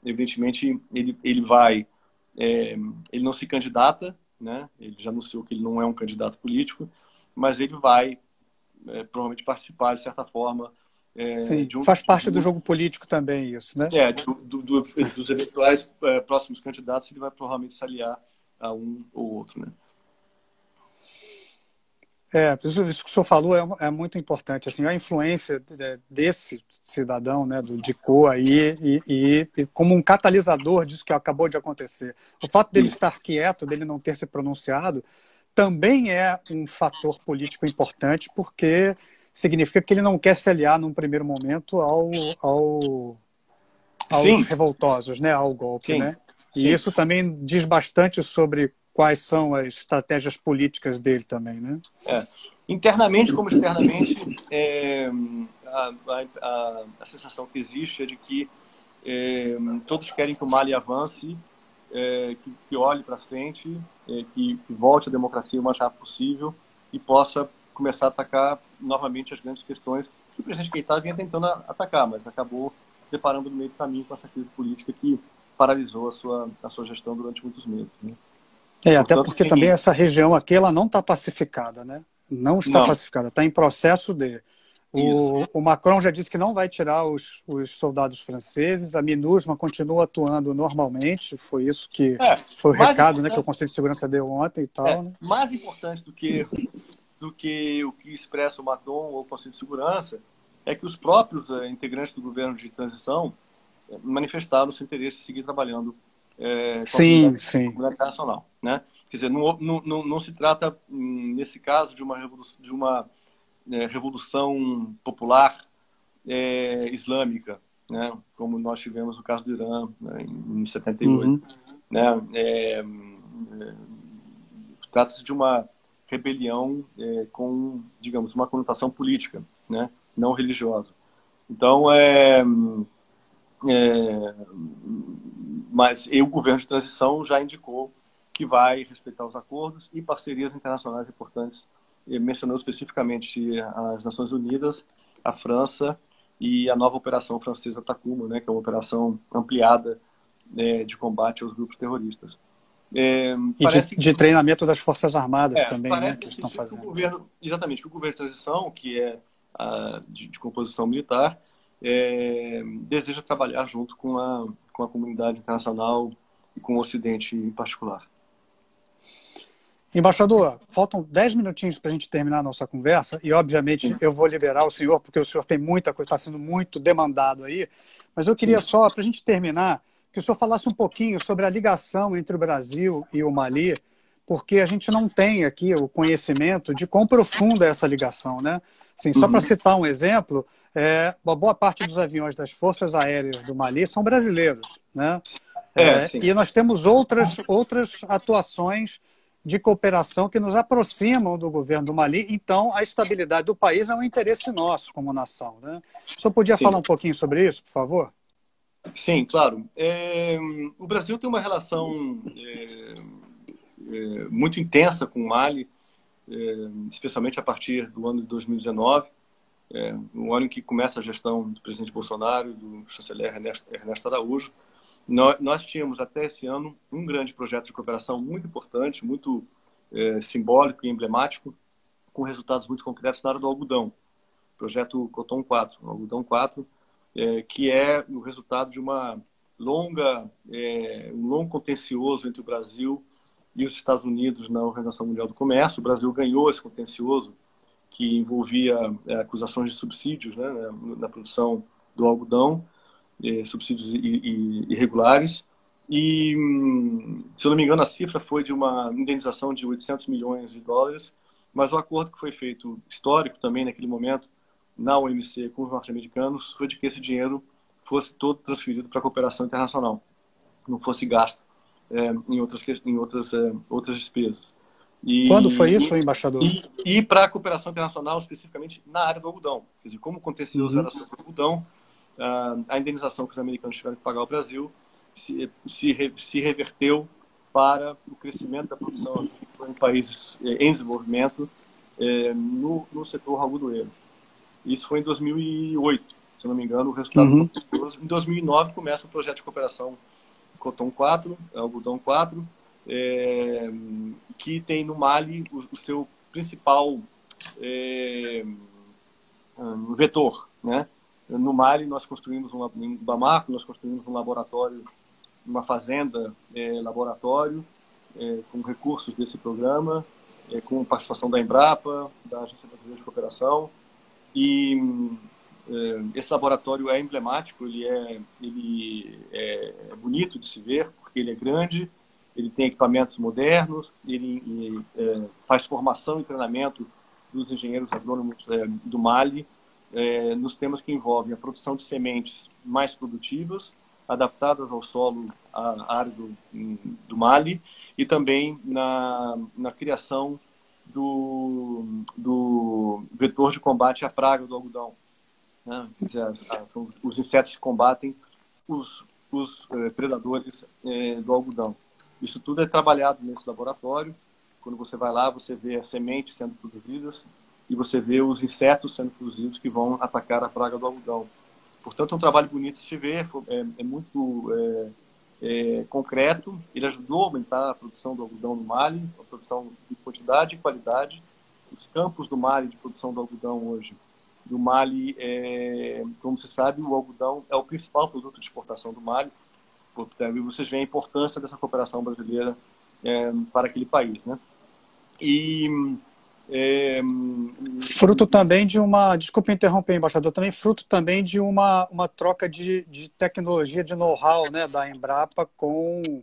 Evidentemente, ele não se candidata, né? Ele já anunciou que ele não é um candidato político, mas ele vai provavelmente participar, de certa forma. Sim, faz parte do jogo político também isso, né? Dos eventuais próximos candidatos, ele vai provavelmente se aliar a um ou outro, né? Isso que o senhor falou é muito importante. Assim, a influência desse cidadão, né, do Dicô aí, e como um catalisador disso que acabou de acontecer. O fato dele estar quieto, dele não ter se pronunciado, também é um fator político importante, porque significa que ele não quer se aliar num primeiro momento aos Sim, revoltosos, né, ao golpe, sim, né? E sim. isso também diz bastante sobre quais são as estratégias políticas dele também, né? É. Internamente como externamente, a sensação que existe é de que todos querem que o Mali avance, que olhe para frente, que volte à democracia o mais rápido possível e possa começar a atacar novamente as grandes questões que o presidente Keïta vinha tentando atacar, mas acabou deparando no meio do caminho com essa crise política que paralisou a sua gestão durante muitos meses. Né? Até Portanto, porque também sim, essa região aqui ela não está pacificada, né? Não está não, pacificada, está em processo de. isso. O Macron já disse que não vai tirar os soldados franceses, a MINUSMA continua atuando normalmente, foi isso que É, foi o mais recado, né, que o importante, Conselho de Segurança deu ontem e tal, né? mais importante do que o que expressa o Macron ou o Conselho de Segurança é que os próprios integrantes do governo de transição manifestaram o seu interesse em seguir trabalhando com a Sim, sim. comunidade internacional, né? Quer dizer, não se trata, nesse caso, de uma revolução popular islâmica, né? Como nós tivemos no caso do Irã, né, em 78. Uhum. Né? Trata-se de uma rebelião com, digamos, uma conotação política, né? Não religiosa. Então, mas o governo de transição já indicou que vai respeitar os acordos e parcerias internacionais importantes. Ele mencionou especificamente as Nações Unidas, a França e a nova operação francesa Takuma, né, que é uma operação ampliada de combate aos grupos terroristas. E de treinamento das Forças Armadas também, né, Parece que nesse estão sentido que o fazendo. governo, exatamente, que o governo de transição, que é de composição militar, deseja trabalhar junto com a comunidade internacional e com o Ocidente em particular. Embaixador, faltam 10 minutinhos para a gente terminar a nossa conversa e, obviamente, Sim, eu vou liberar o senhor, porque o senhor tem muita coisa, está sendo muito demandado aí, mas eu sim, queria só, para a gente terminar, que o senhor falasse um pouquinho sobre a ligação entre o Brasil e o Mali, porque a gente não tem aqui o conhecimento de quão profunda é essa ligação, né? Assim, só para uhum. citar um exemplo, uma boa parte dos aviões das Forças Aéreas do Mali são brasileiros, né? Sim, E nós temos outras atuações de cooperação que nos aproximam do governo do Mali. Então, a estabilidade do país é um interesse nosso como nação, né? O senhor podia sim, falar um pouquinho sobre isso, por favor? sim, claro. O Brasil tem uma relação muito intensa com o Mali, especialmente a partir do ano de 2019. No ano em que começa a gestão do presidente Bolsonaro e do chanceler Ernesto Araújo. Nós tínhamos até esse ano um grande projeto de cooperação muito importante, muito simbólico e emblemático, com resultados muito concretos na área do algodão, o projeto Coton 4, o algodão 4, que é o resultado de um longo contencioso entre o Brasil e os Estados Unidos na Organização Mundial do Comércio. O Brasil ganhou esse contencioso que envolvia acusações de subsídios, né, na produção do algodão, subsídios irregulares. E, se eu não me engano, a cifra foi de uma indenização de 800 milhões de dólares, mas o acordo que foi feito, histórico também naquele momento, na OMC com os norte-americanos, foi de que esse dinheiro fosse todo transferido para a cooperação internacional, não fosse gasto outras despesas. Quando foi E, isso, embaixador? e para a cooperação internacional, especificamente na área do algodão. Quer dizer, como o contencioso Uhum. era sobre o algodão, a indenização que os americanos tiveram que pagar ao Brasil se reverteu para o crescimento da produção em países em desenvolvimento no setor algodoeiro. Isso foi em 2008, se não me engano, o resultado do Uhum. contencioso. Em 2009 começa o projeto de cooperação Coton 4, Algodão 4, que tem no Mali o seu principal vetor, né? No Mali nós construímos em Bamako nós construímos um laboratório, uma fazenda laboratório com recursos desse programa. com participação da Embrapa, da Agência Brasileira de Cooperação. E esse laboratório é emblemático, ele é bonito de se ver, porque ele é grande, ele tem equipamentos modernos, ele faz formação e treinamento dos engenheiros agrônomos do Mali, nos temas que envolvem a produção de sementes mais produtivas, adaptadas ao solo árido do Mali, e também na criação do vetor de combate à praga do algodão, né? Quer dizer, são os insetos que combatem os predadores do algodão. Isso tudo é trabalhado nesse laboratório. Quando você vai lá, você vê as sementes sendo produzidas e você vê os insetos sendo produzidos que vão atacar a praga do algodão. Portanto, é um trabalho bonito de se ver, é muito concreto. Ele ajudou a aumentar a produção do algodão no Mali, a produção de quantidade e qualidade. Os campos do Mali de produção do algodão hoje, do Mali, como se sabe, o algodão é o principal produto de exportação do Mali. Portanto, vocês veem a importância dessa cooperação brasileira para aquele país, né? E fruto também de uma, desculpe interromper, embaixador, também fruto também de uma troca de tecnologia, de know-how, né, da Embrapa com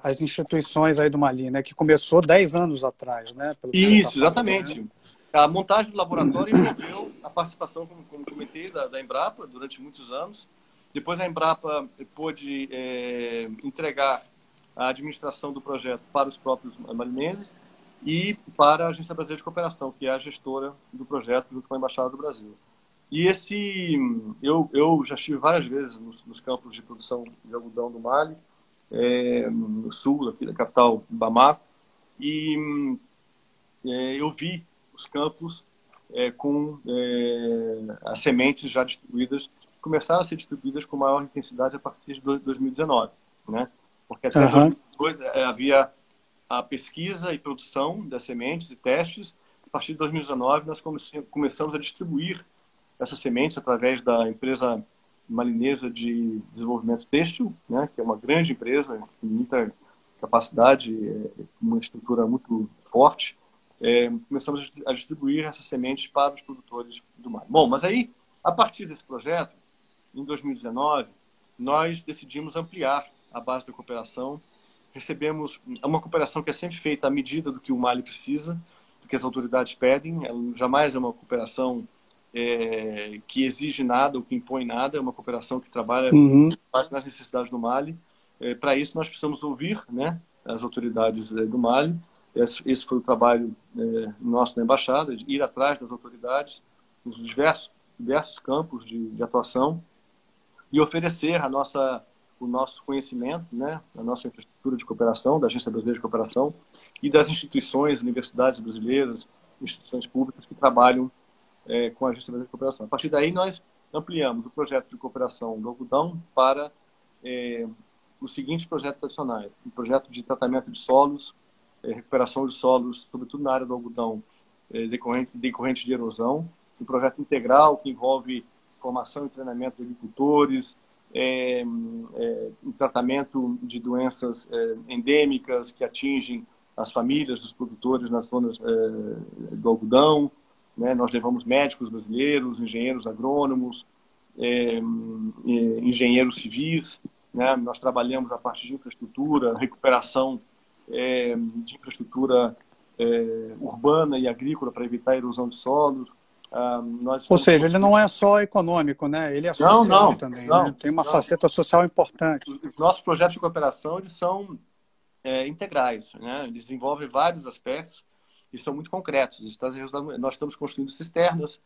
as instituições aí do Mali, né, que começou 10 anos atrás, né, pelo que você está isso, falando, exatamente. né? A montagem do laboratório envolveu a participação, como comentei, da Embrapa durante muitos anos. Depois a Embrapa pôde entregar a administração do projeto para os próprios marinenses e para a Agência Brasileira de Cooperação, que é a gestora do projeto junto com a Embaixada do Brasil. E eu já estive várias vezes nos campos de produção de algodão do Mali, no sul, aqui da capital, Bamako, e eu vi os campos com as sementes já distribuídas, começaram a ser distribuídas com maior intensidade a partir de 2019, né? Porque até 2002 havia a pesquisa e produção das sementes e testes. A partir de 2019 nós começamos a distribuir essas sementes através da empresa malinesa de desenvolvimento têxtil, né? Que é uma grande empresa com muita capacidade, uma estrutura muito forte. Começamos a distribuir essas sementes para os produtores do Mali. Bom, mas aí, a partir desse projeto, em 2019, nós decidimos ampliar a base da cooperação. Recebemos uma cooperação que é sempre feita à medida do que o Mali precisa, do que as autoridades pedem. Ela jamais é uma cooperação que exige nada ou que impõe nada. É uma cooperação que trabalha nas necessidades do Mali. Para isso, nós precisamos ouvir, né, as autoridades do Mali. Esse foi o trabalho nosso na Embaixada, de ir atrás das autoridades nos diversos campos de atuação e oferecer o nosso conhecimento, né, a nossa infraestrutura de cooperação, da Agência Brasileira de Cooperação e das instituições, universidades brasileiras, instituições públicas que trabalham com a Agência Brasileira de Cooperação. A partir daí, nós ampliamos o projeto de cooperação do algodão para os seguintes projetos adicionais. Um projeto de tratamento de solos, recuperação de solos, sobretudo na área do algodão, decorrente de erosão. Um projeto integral que envolve formação e treinamento de agricultores, um tratamento de doenças endêmicas que atingem as famílias dos produtores nas zonas do algodão, né? Nós levamos médicos brasileiros, engenheiros agrônomos, engenheiros civis, né? Nós trabalhamos a parte de infraestrutura, recuperação de infraestrutura urbana e agrícola para evitar a erosão de solos. Ou seja, ele não é só econômico, né? Ele é social também, né? Tem uma faceta social importante. Os nossos projetos de cooperação, eles são integrais, né? Eles desenvolvem vários aspectos e são muito concretos. Nós estamos construindo cisternas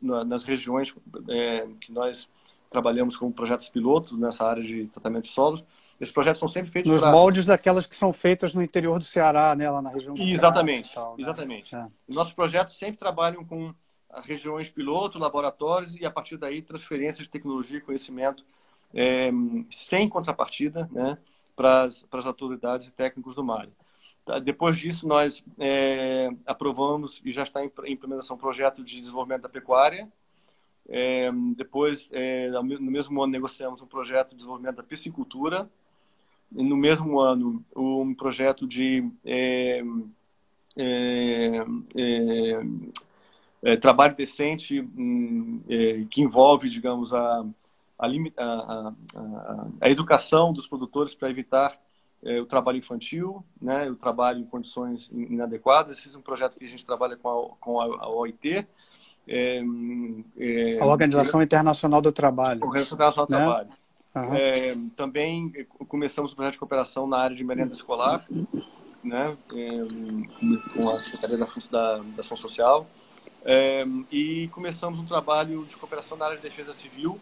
nas regiões que nós trabalhamos como projetos pilotos nessa área de tratamento de solos. Esses projetos são sempre feitos nos moldes daquelas que são feitas no interior do Ceará, né, lá na região do Exatamente, tal, né? exatamente. Nossos projetos sempre trabalham com regiões piloto, laboratórios e, a partir daí, transferência de tecnologia e conhecimento sem contrapartida, né, para as autoridades e técnicos do Mali. Depois disso, nós aprovamos e já está em implementação um projeto de desenvolvimento da pecuária. Depois, no mesmo ano, negociamos um projeto de desenvolvimento da piscicultura. no mesmo ano, um projeto de trabalho decente que envolve, digamos, a educação dos produtores para evitar o trabalho infantil, né, o trabalho em condições inadequadas. Esse é um projeto que a gente trabalha com a OIT, A Organização Internacional do Trabalho. Organização Internacional do Né? Trabalho. Uhum. Também começamos um projeto de cooperação na área de merenda escolar, né, com a Secretaria da Ação Social. E começamos um trabalho de cooperação na área de defesa civil,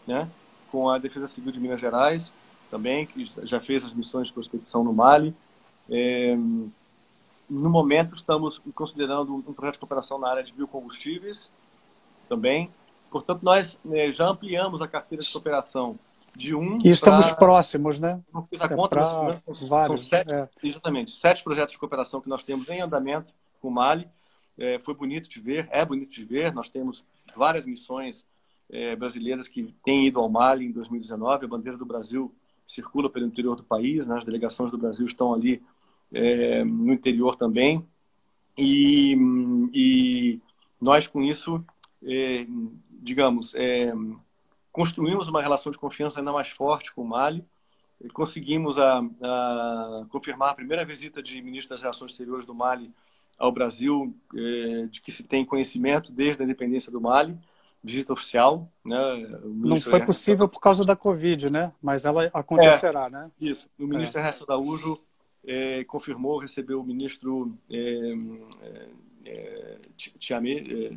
né, com a Defesa Civil de Minas Gerais, também, que já fez as missões de prospecção no Mali. No momento, estamos considerando um projeto de cooperação na área de biocombustíveis, também. Portanto, nós já ampliamos a carteira de cooperação de E estamos próximos, né? Não fiz a conta, mas são 7, exatamente, 7 projetos de cooperação que nós temos em andamento com o Mali. Foi bonito de ver, é bonito de ver. Nós temos várias missões brasileiras que têm ido ao Mali em 2019. A bandeira do Brasil circula pelo interior do país, né? As delegações do Brasil estão ali no interior também. E nós, com isso, digamos, construímos uma relação de confiança ainda mais forte com o Mali. Conseguimos confirmar a primeira visita de ministro das Relações Exteriores do Mali ao Brasil, de que se tem conhecimento desde a independência do Mali, visita oficial. Né? Não foi possível por causa da Covid, né? Mas ela acontecerá, né? Isso. O ministro Ernesto Araújo confirmou, recebeu o ministro Tiamé,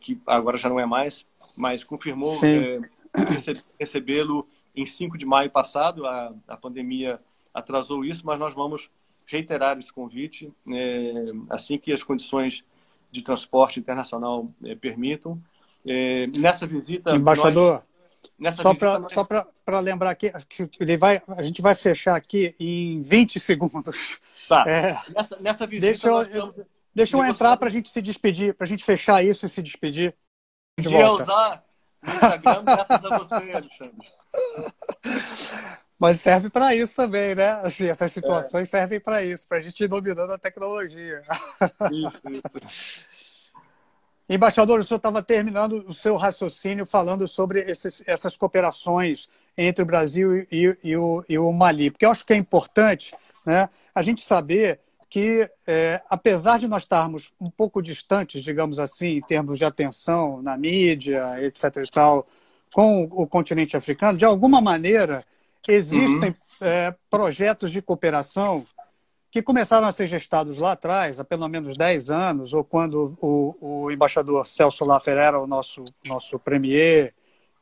que agora já não é mais, mas confirmou recebê-lo em 5 de maio passado. A pandemia atrasou isso, mas nós vamos reiterar esse convite assim que as condições de transporte internacional permitam. Nessa visita... Embaixador, só para lembrar aqui, a gente vai fechar aqui em 20 segundos. Tá. Nessa visita... Deixa eu entrar para a gente se despedir, para a gente fechar isso e se despedir. Podia usar o Instagram graças a você, Alexandre. Mas serve para isso também, né? Assim, essas situações servem para isso, para a gente ir dominando a tecnologia. Isso. Embaixador, o senhor estava terminando o seu raciocínio falando sobre essas cooperações entre o Brasil e o Mali, porque eu acho que é importante, né, a gente saber que, apesar de nós estarmos um pouco distantes, digamos assim, em termos de atenção na mídia, etc. e tal, com o continente africano, de alguma maneira existem projetos de cooperação que começaram a ser gestados lá atrás, há pelo menos 10 anos, ou quando o embaixador Celso Laffer era o nosso premier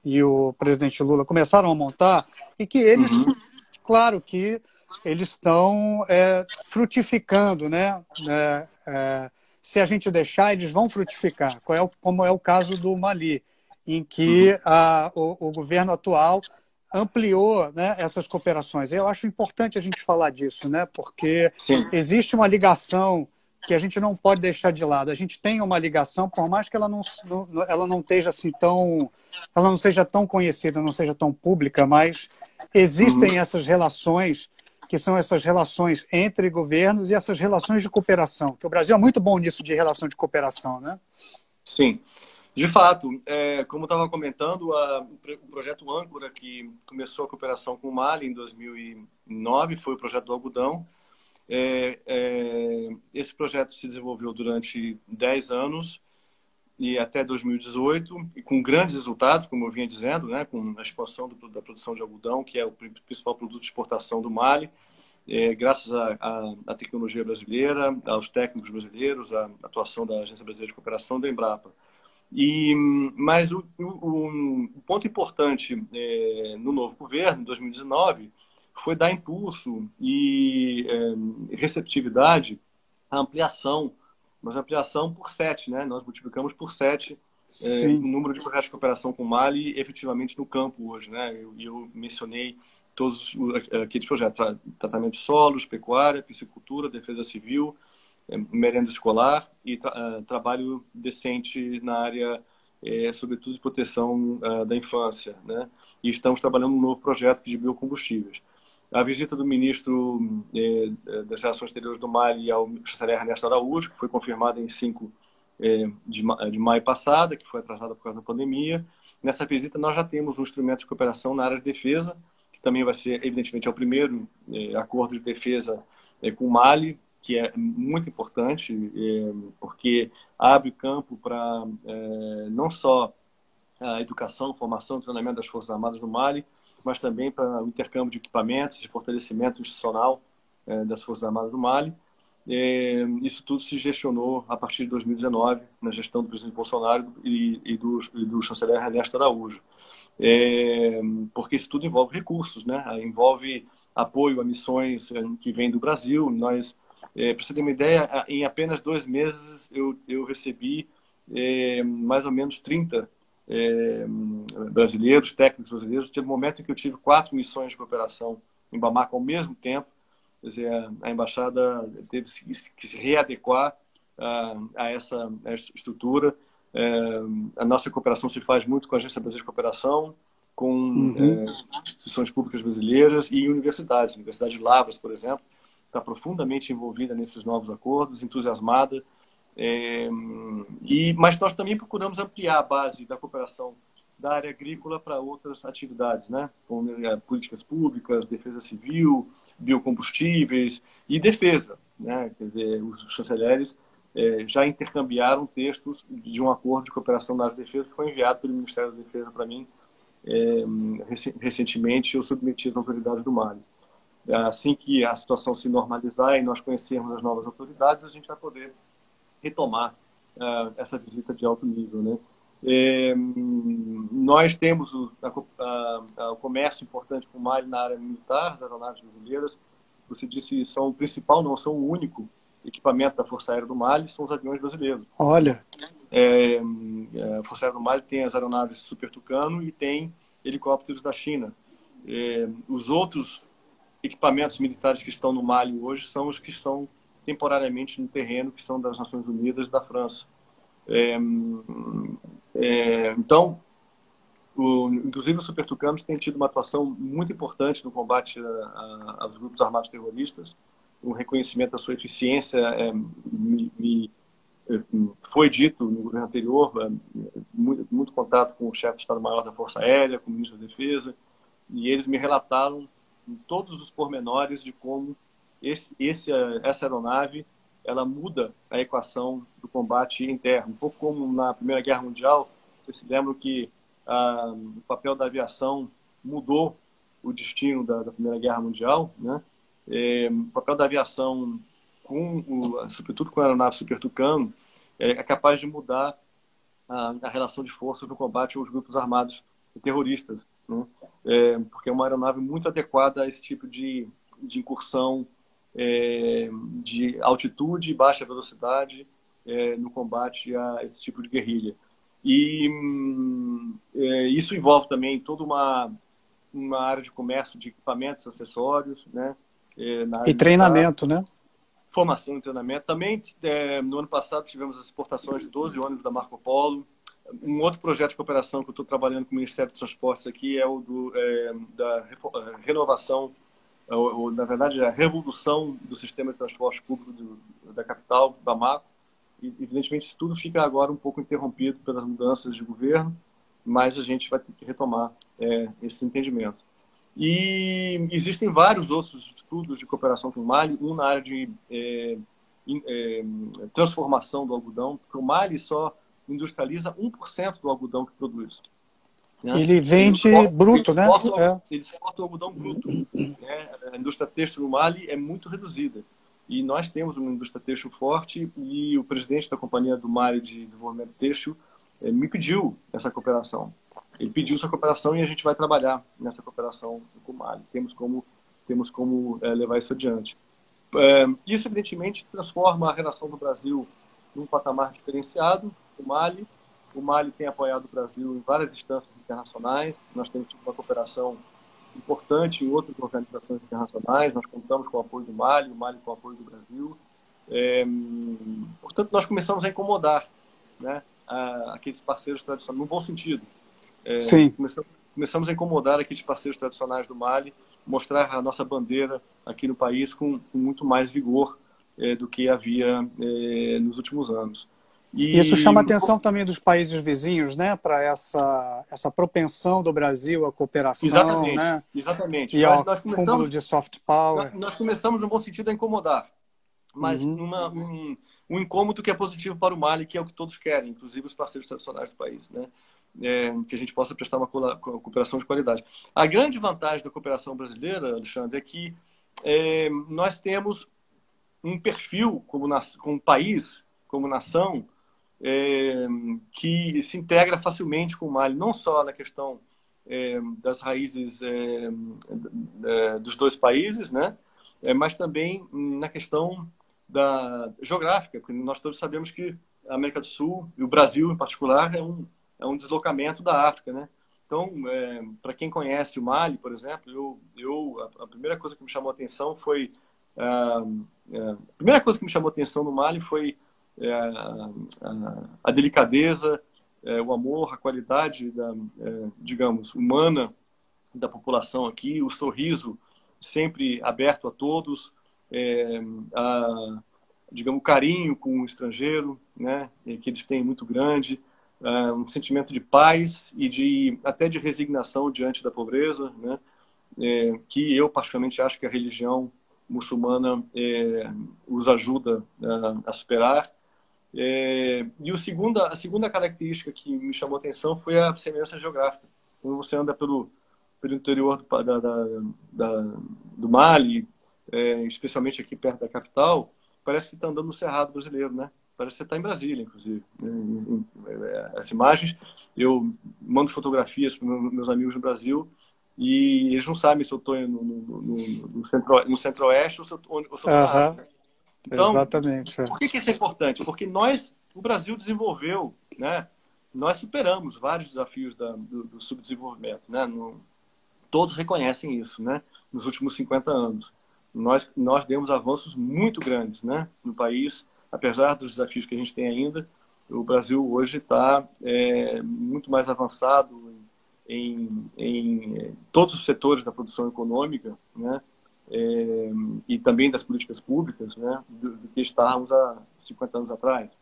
e o presidente Lula começaram a montar, e que eles, claro que eles estão frutificando, né? Se a gente deixar, eles vão frutificar, como é o caso do Mali, em que o governo atual ampliou, né, essas cooperações. Eu acho importante a gente falar disso, né, porque existe uma ligação que a gente não pode deixar de lado. A gente tem uma ligação, por mais que ela não esteja assim ela não seja tão conhecida, não seja tão pública, mas existem essas relações que são essas relações entre governos e essas relações de cooperação, que o Brasil é muito bom nisso de relação de cooperação, né? Sim. De fato, como estava comentando, o projeto Âncora, que começou a cooperação com o Mali em 2009, foi o projeto do algodão. Esse projeto se desenvolveu durante 10 anos e até 2018, e com grandes resultados, como eu vinha dizendo, né, com a expansão da produção de algodão, que é o principal produto de exportação do Mali, graças à tecnologia brasileira, aos técnicos brasileiros, à atuação da Agência Brasileira de Cooperação, da Embrapa. Mas o ponto importante no novo governo, em 2019, foi dar impulso e receptividade à ampliação, mas ampliação por 7, né? Nós multiplicamos por 7 o número de projetos de cooperação com o Mali efetivamente no campo hoje, né? Eu mencionei todos aqueles projetos: tratamento de solos, pecuária, piscicultura, defesa civil, merenda escolar e trabalho decente na área, sobretudo, de proteção da infância, né? E estamos trabalhando um novo projeto de biocombustíveis. a visita do ministro das Relações Exteriores do Mali ao chanceler Ernesto Araújo, que foi confirmada em 5 de maio passada, que foi atrasada por causa da pandemia. Nessa visita, nós já temos um instrumento de cooperação na área de defesa, que também vai ser, evidentemente, o primeiro acordo de defesa com o Mali, que é muito importante, porque abre campo para não só a educação, formação e treinamento das Forças Armadas do Mali, mas também para o intercâmbio de equipamentos, de fortalecimento institucional das Forças Armadas do Mali. Isso tudo se gestionou a partir de 2019, na gestão do presidente Bolsonaro e do chanceler Ernesto Araújo. Porque isso tudo envolve recursos, né? Envolve apoio a missões que vêm do Brasil. Nós, para você ter uma ideia, em apenas 2 meses eu recebi mais ou menos 30 brasileiros, técnicos brasileiros. Teve um momento em que eu tive 4 missões de cooperação em Bamako ao mesmo tempo. Quer dizer, a embaixada teve que se readequar a essa estrutura. A nossa cooperação se faz muito com a Agência Brasileira de Cooperação, com instituições públicas brasileiras e universidades. A Universidade de Lavras, por exemplo, está profundamente envolvida nesses novos acordos, entusiasmada. Mas nós também procuramos ampliar a base da cooperação da área agrícola para outras atividades, né? Como políticas públicas, defesa civil, biocombustíveis e defesa, né? Quer dizer, os chanceleres já intercambiaram textos de um acordo de cooperação na área de defesa que foi enviado pelo Ministério da Defesa para mim recentemente. Eu submeti às autoridades do Mali. Assim que a situação se normalizar e nós conhecermos as novas autoridades, a gente vai poder retomar essa visita de alto nível, né? Nós temos o comércio importante com o Mali na área militar, as aeronaves brasileiras. Você disse, são o principal, não são o único equipamento da Força Aérea do Mali, são os aviões brasileiros. Olha. A Força Aérea do Mali tem as aeronaves Super Tucano e tem helicópteros da China. Os outros equipamentos militares que estão no Mali hoje são os que estão temporariamente no terreno, que são das Nações Unidas e da França. Então, inclusive os Super Tucanos têm tido uma atuação muito importante no combate aos grupos armados terroristas. O reconhecimento da sua eficiência foi dito no governo anterior, muito contato com o chefe de Estado-Maior da Força Aérea, com o ministro da Defesa, e eles me relataram todos os pormenores de como essa aeronave ela muda a equação do combate interno. Um pouco como na Primeira Guerra Mundial, vocês se lembram que o papel da aviação mudou o destino da Primeira Guerra Mundial, né? O papel da aviação, sobretudo com a aeronave Super Tucano, é capaz de mudar a relação de forças no combate aos grupos armados terroristas, né? Porque é uma aeronave muito adequada a esse tipo de incursão de altitude e baixa velocidade no combate a esse tipo de guerrilha. E isso envolve também toda uma área de comércio de equipamentos, acessórios, né? E treinamento, né? Formação e treinamento. Também, no ano passado, tivemos as exportações de 12 ônibus da Marco Polo. Um outro projeto de cooperação que eu estou trabalhando com o Ministério dos Transportes aqui é o da renovação, ou, na verdade, a revolução do sistema de transporte público da capital, Bamako. E, evidentemente, isso tudo fica agora um pouco interrompido pelas mudanças de governo, mas a gente vai ter que retomar esses entendimentos. E existem vários outros estudos de cooperação com o Mali, um na área de transformação do algodão, porque o Mali só industrializa 1% do algodão que produz. Né? Ele vende bruto, né? Eles exportam algodão bruto. Né? A indústria têxtil no Mali é muito reduzida. E nós temos uma indústria têxtil forte, e o presidente da Companhia do Mali de Desenvolvimento Têxtil me pediu essa cooperação. Ele pediu essa cooperação e a gente vai trabalhar nessa cooperação com o Mali. Temos como levar isso adiante. Isso, evidentemente, transforma a relação do Brasil num patamar diferenciado. O Mali tem apoiado o Brasil em várias instâncias internacionais. Nós temos tido uma cooperação importante em outras organizações internacionais. Nós contamos com o apoio do Mali, o Mali com o apoio do Brasil. Portanto, nós começamos a incomodar, né, aqueles parceiros tradicionais, no bom sentido. Sim. começamos a incomodar aqueles parceiros tradicionais do Mali, mostrar a nossa bandeira aqui no país com muito mais vigor do que havia nos últimos anos. Isso E chama a atenção também dos países vizinhos, né, para essa propensão do Brasil à cooperação, exatamente, né, exatamente. e Nós, ao nós cúmulo começamos de soft power. nós começamos no bom sentido a incomodar, mas Uhum. um incômodo que é positivo para o Mali, que é o que todos querem, inclusive os parceiros tradicionais do país, né? Que a gente possa prestar uma cooperação de qualidade. A grande vantagem da cooperação brasileira, Alexandre, é que nós temos um perfil como país, como nação, que se integra facilmente com o Mali, não só na questão das raízes dos dois países, né? Mas também na questão da geográfica, porque nós todos sabemos que a América do Sul, e o Brasil em particular, é um deslocamento da África, né? Então, para quem conhece o Mali, por exemplo, a primeira coisa que me chamou a atenção foi a primeira coisa que me chamou a atenção no Mali foi a delicadeza, o amor, a qualidade digamos, humana da população aqui, o sorriso sempre aberto a todos, digamos, o carinho com o estrangeiro, né, que eles têm muito grande, um sentimento de paz e até de resignação diante da pobreza, né, que eu particularmente acho que a religião muçulmana os ajuda a superar. E a segunda característica que me chamou a atenção foi a semelhança geográfica. Quando você anda pelo interior do Mali, especialmente aqui perto da capital, parece que você está andando no Cerrado brasileiro, né? Parece que você está em Brasília, inclusive. As imagens, eu mando fotografias para meus amigos no Brasil e eles não sabem se eu estou no centro-oeste ou se eu estou na Aham, África. Então, exatamente. por que isso é importante? Porque o Brasil desenvolveu, né? Nós superamos vários desafios do subdesenvolvimento, né? Todos reconhecem isso, né? Nos últimos 50 anos. Nós demos avanços muito grandes, né? No país, apesar dos desafios que a gente tem ainda, o Brasil hoje está muito mais avançado em todos os setores da produção econômica, né? E também das políticas públicas, né? Do que estávamos há 50 anos atrás.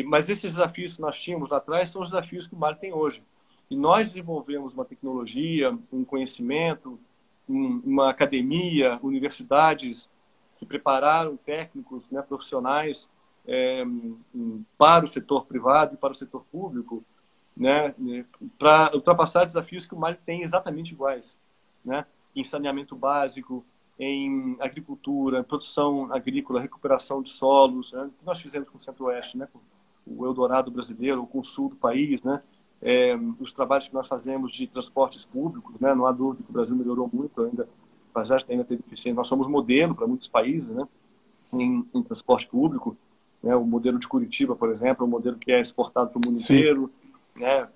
Mas esses desafios que nós tínhamos lá atrás são os desafios que o Mali tem hoje. E nós desenvolvemos uma tecnologia, um conhecimento, uma academia, universidades que prepararam técnicos, né, profissionais para o setor privado e para o setor público, né, para ultrapassar desafios que o Mali tem exatamente iguais, né, em saneamento básico, em agricultura, produção agrícola, recuperação de solos, né, que nós fizemos com o Centro-Oeste, né, com o Eldorado brasileiro, ou com o sul do país, né, os trabalhos que nós fazemos de transportes públicos, né, não há dúvida que o Brasil melhorou muito ainda, apesar de ainda ter deficiência. Nós somos modelo para muitos países, né, em transporte público, né, o modelo de Curitiba, por exemplo, é um modelo que é exportado para o mundo Sim. inteiro, né,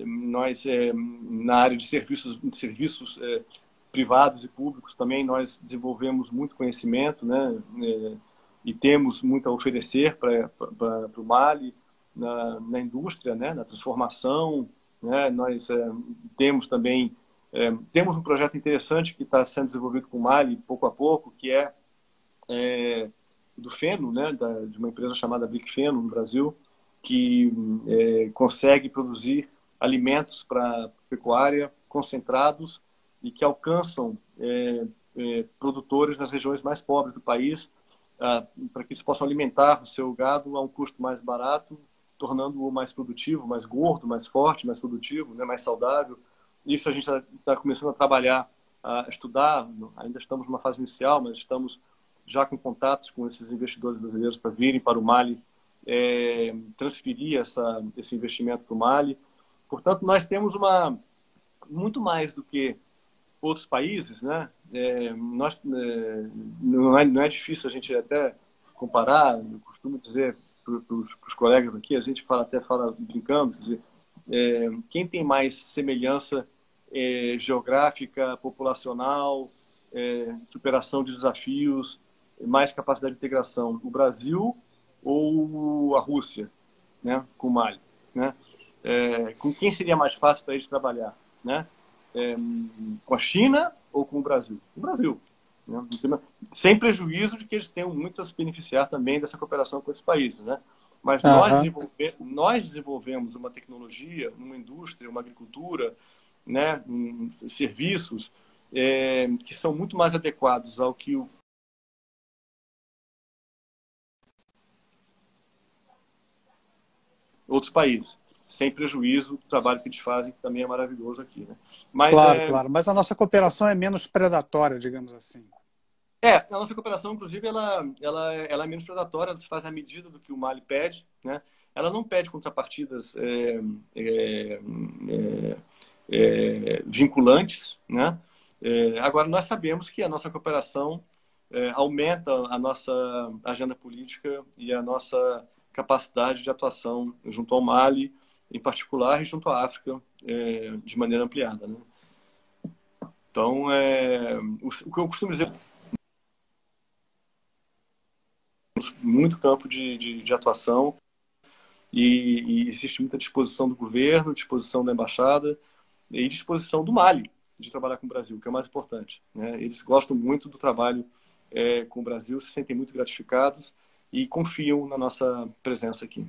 nós na área de serviços privados e públicos também nós desenvolvemos muito conhecimento, né, e temos muito a oferecer para o Mali na indústria, né, na transformação, né, nós temos também temos um projeto interessante que está sendo desenvolvido com o Mali pouco a pouco, que é do feno, né, de uma empresa chamada Brick Feno no Brasil, que consegue produzir alimentos para pecuária concentrados e que alcançam produtores nas regiões mais pobres do país, para que eles possam alimentar o seu gado a um custo mais barato, tornando-o mais produtivo, mais gordo, mais forte, mais produtivo, né, mais saudável. Isso a gente está começando a trabalhar, a estudar, ainda estamos numa fase inicial, mas estamos já com contatos com esses investidores brasileiros para virem para o Mali transferir esse investimento para o Mali. Portanto, nós temos muito mais do que outros países, né? Não é difícil a gente até comparar. Eu costumo dizer para os colegas aqui, a gente fala brincando, quer dizer, quem tem mais semelhança geográfica, populacional, superação de desafios, mais capacidade de integração, o Brasil ou a Rússia, né, com o Mali, né? com quem seria mais fácil para eles trabalhar, né? Com a China ou com o Brasil? O Brasil. Né? Sem prejuízo de que eles tenham muito a se beneficiar também dessa cooperação com esses países, né? Mas Aham. nós desenvolvemos uma tecnologia, uma indústria, uma agricultura, né? Serviços que são muito mais adequados ao que outros países, sem prejuízo do trabalho que eles fazem, que também é maravilhoso aqui, né? Mas Claro, claro. Mas a nossa cooperação é menos predatória, digamos assim. a nossa cooperação, inclusive, ela é menos predatória, ela se faz à medida do que o Mali pede, né? Ela não pede contrapartidas vinculantes, né? Agora, nós sabemos que a nossa cooperação aumenta a nossa agenda política e a nossa capacidade de atuação junto ao Mali, em particular, e junto à África, de maneira ampliada, né? Então, o que eu costumo dizer, muito campo de atuação e existe muita disposição do governo, disposição da embaixada e disposição do Mali de trabalhar com o Brasil, que é o mais importante, né? Eles gostam muito do trabalho com o Brasil, se sentem muito gratificados e confiam na nossa presença aqui.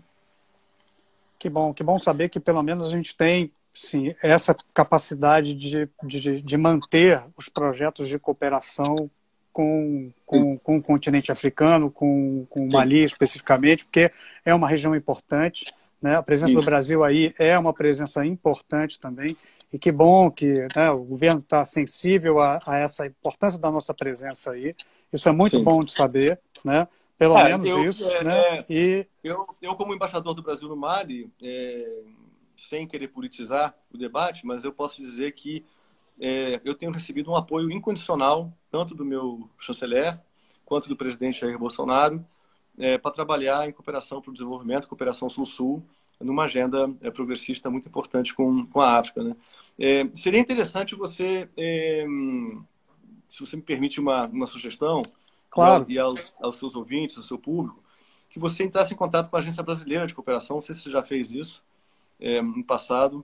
Que bom saber que pelo menos a gente tem, sim, essa capacidade de manter os projetos de cooperação com o continente africano, com o Sim, Mali especificamente, porque é uma região importante, né? A presença do isso. Brasil aí é uma presença importante também, e que bom que, né, o governo está sensível a essa importância da nossa presença aí. Isso é muito Sim. bom de saber, né? Pelo menos Eu, isso, né? E como embaixador do Brasil no Mali, sem querer politizar o debate, mas eu posso dizer que eu tenho recebido um apoio incondicional, tanto do meu chanceler, quanto do presidente Jair Bolsonaro, para trabalhar em cooperação para o desenvolvimento, cooperação Sul-Sul, numa agenda progressista muito importante com a África, né? Seria interessante você, se você me permite uma sugestão, claro, aos seus ouvintes, ao seu público, que você entrasse em contato com a Agência Brasileira de Cooperação, não sei se você já fez isso no passado,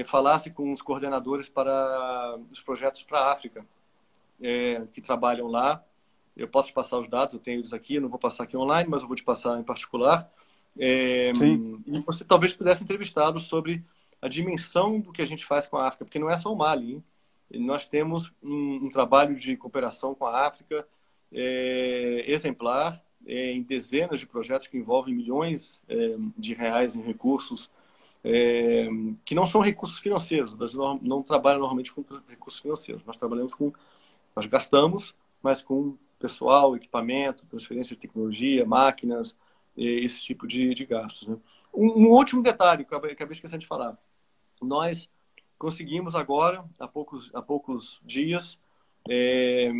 falasse com os coordenadores para os projetos para a África, que trabalham lá. Eu posso te passar os dados, eu tenho eles aqui, não vou passar aqui online, mas eu vou te passar em particular. sim. E você talvez pudesse entrevistá-los sobre a dimensão do que a gente faz com a África, porque não é só o Mali, hein? Nós temos um trabalho de cooperação com a África exemplar, em dezenas de projetos que envolvem milhões de reais em recursos que não são recursos financeiros. O Brasil não trabalha normalmente com recursos financeiros. Nós gastamos, mas com pessoal, equipamento, transferência de tecnologia, máquinas, esse tipo de gastos, né? Um último detalhe que eu acabei esquecendo de falar. Nós conseguimos agora, há poucos dias, é,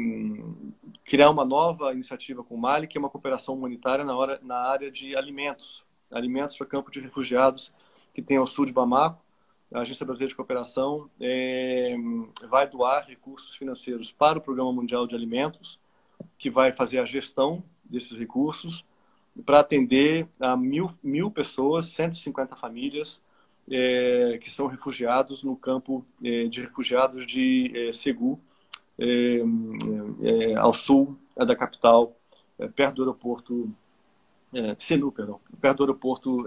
criar uma nova iniciativa com o Mali, que é uma cooperação humanitária na área de alimentos. Alimentos para campo de refugiados que tem ao sul de Bamako. A Agência Brasileira de Cooperação vai doar recursos financeiros para o Programa Mundial de Alimentos, que vai fazer a gestão desses recursos para atender a mil pessoas, 150 famílias, que são refugiados no campo de refugiados de Segu, ao sul da capital, perto do aeroporto Senu, perdão, perto do aeroporto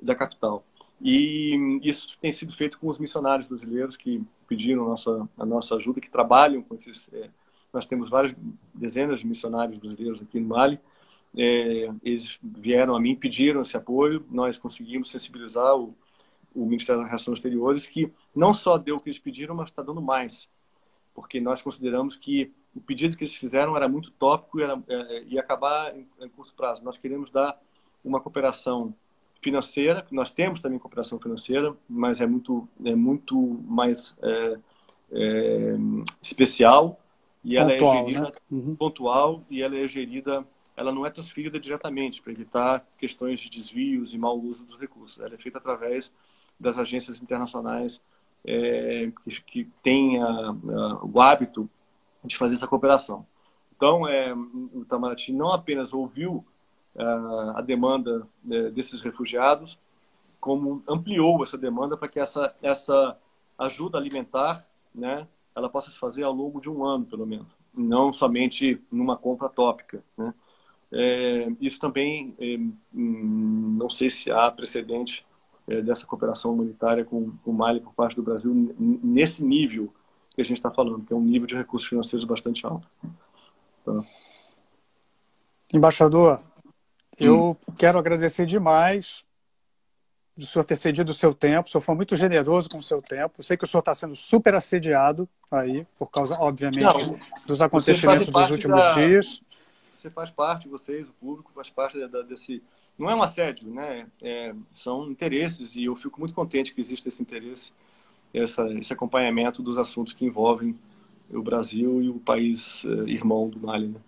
da capital. E isso tem sido feito com os missionários brasileiros que pediram a nossa ajuda, que trabalham com esses. Nós temos várias dezenas de missionários brasileiros aqui no Mali. Eles vieram a mim, pediram esse apoio. Nós conseguimos sensibilizar o Ministério das Relações Exteriores, que não só deu o que eles pediram, mas está dando mais, porque nós consideramos que o pedido que eles fizeram era muito tópico e ia acabar em curto prazo. Nós queremos dar uma cooperação financeira, nós temos também cooperação financeira, mas é muito mais especial, e ela é Pontual, né? gerida pontual, e ela é gerida, ela não é transferida diretamente para evitar questões de desvios e mau uso dos recursos. Ela é feita através das agências internacionais que têm o hábito de fazer essa cooperação. Então, o Itamaraty não apenas ouviu a demanda desses refugiados, como ampliou essa demanda para que essa ajuda alimentar, né, ela possa se fazer ao longo de um ano, pelo menos, não somente numa compra tópica, né? Isso também, não sei se há precedente dessa cooperação humanitária com o Mali por parte do Brasil nesse nível que a gente está falando, que é um nível de recursos financeiros bastante alto. Tá? Embaixador, eu quero agradecer demais do senhor ter cedido o seu tempo. O senhor foi muito generoso com o seu tempo. Eu sei que o senhor está sendo super assediado aí, por causa, obviamente, Não, dos acontecimentos dos últimos dias. Você faz parte, vocês, o público, faz parte desse... Não é um assédio, né? São interesses, e eu fico muito contente que exista esse interesse, esse acompanhamento dos assuntos que envolvem o Brasil e o país irmão do Mali, né?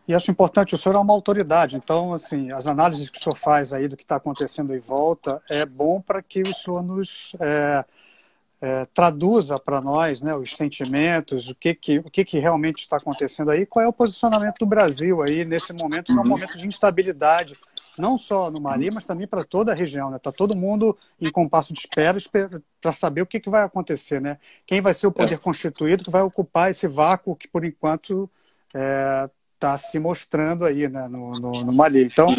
E acho importante, o senhor é uma autoridade, então, assim, as análises que o senhor faz aí do que está acontecendo em volta é bom para que o senhor nos traduza para nós, né, os sentimentos, o que realmente está acontecendo aí, qual é o posicionamento do Brasil aí nesse momento, que é um momento de instabilidade, não só no Mali, mas também para toda a região, né? Está todo mundo em compasso de espera para saber o que vai acontecer, né? Quem vai ser o poder constituído que vai ocupar esse vácuo que, por enquanto, está se mostrando aí, né, no Mali. Então,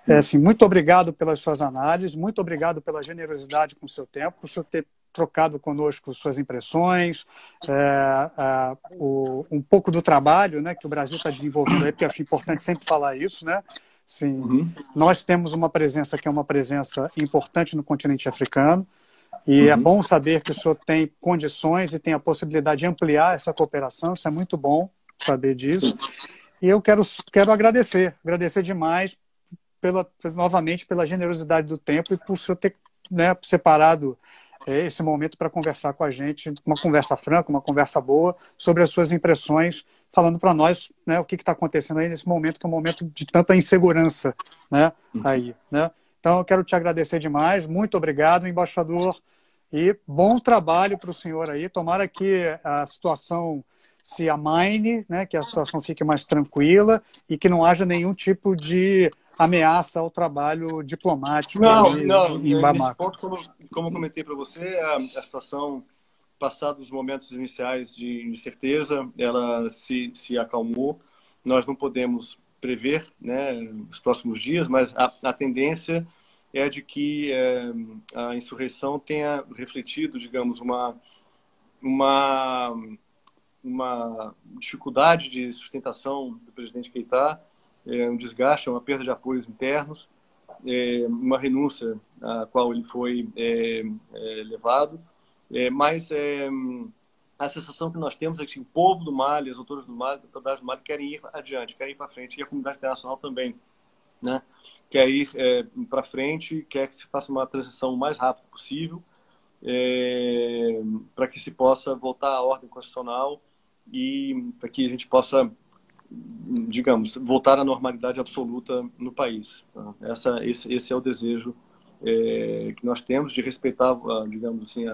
assim, muito obrigado pelas suas análises, muito obrigado pela generosidade com o seu tempo, por o senhor ter trocado conosco suas impressões, um pouco do trabalho, né, que o Brasil está desenvolvendo aí, porque eu acho importante sempre falar isso, né? Sim, nós temos uma presença que é uma presença importante no continente africano, e é bom saber que o senhor tem condições e tem a possibilidade de ampliar essa cooperação, isso é muito bom saber disso. E eu quero agradecer demais novamente pela generosidade do tempo e por o senhor ter, né, separado esse momento para conversar com a gente, uma conversa franca, uma conversa boa, sobre as suas impressões, falando para nós, né, o que está acontecendo aí nesse momento, que é um momento de tanta insegurança, né, aí, né? Então, eu quero te agradecer demais, muito obrigado, embaixador, e bom trabalho para o senhor aí. Tomara que a situação se amaine, né, que a situação fique mais tranquila e que não haja nenhum tipo de ameaça ao trabalho diplomático em Bamako. Nesse ponto, como eu comentei para você, a situação, passados os momentos iniciais de incerteza, ela se acalmou. Nós não podemos prever, né, os próximos dias, mas a tendência é de que a insurreição tenha refletido, digamos, uma dificuldade de sustentação do presidente Keïta, um desgaste, uma perda de apoios internos, uma renúncia à qual ele foi levado, mas a sensação que nós temos é que o povo do Mali, as autoridades do Mali querem ir adiante, querem ir para frente, e a comunidade internacional também, né? Quer ir para frente, quer que se faça uma transição o mais rápido possível, para que se possa voltar à ordem constitucional e para que a gente possa, digamos, voltar à normalidade absoluta no país. Esse é o desejo que nós temos de respeitar, digamos assim,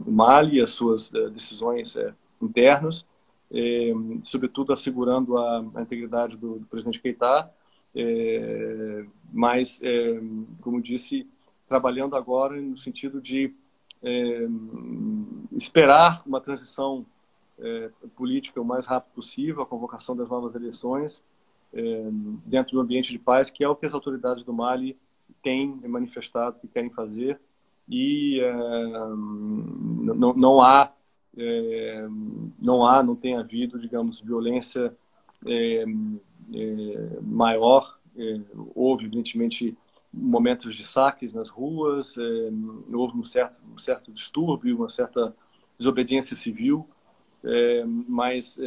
o Mali e as suas decisões internas, sobretudo assegurando a integridade do presidente Keïta, mas, como disse, trabalhando agora no sentido de esperar uma transição política o mais rápido possível, a convocação das novas eleições dentro do ambiente de paz, que é o que as autoridades do Mali têm manifestado que querem fazer, e não tem havido, digamos, violência maior. Houve, evidentemente, momentos de saques nas ruas, houve um certo distúrbio, uma certa desobediência civil, mas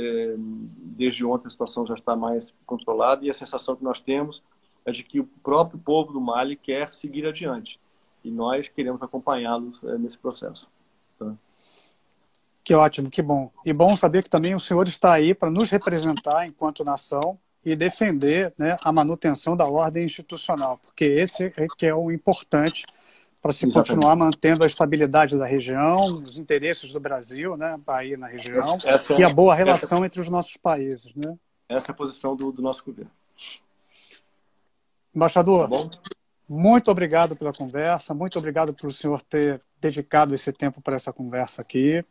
desde ontem a situação já está mais controlada, e a sensação que nós temos é de que o próprio povo do Mali quer seguir adiante, e nós queremos acompanhá-los nesse processo. Tá? Que ótimo, que bom. E bom saber que também o senhor está aí para nos representar enquanto nação e defender, né, a manutenção da ordem institucional, porque esse é que é o importante para se continuar mantendo a estabilidade da região, os interesses do Brasil, né, aí na região, e a boa relação entre os nossos países, né? Essa é a posição do nosso governo. Embaixador, tá bom? Muito obrigado pela conversa, muito obrigado pelo senhor ter dedicado esse tempo para essa conversa aqui.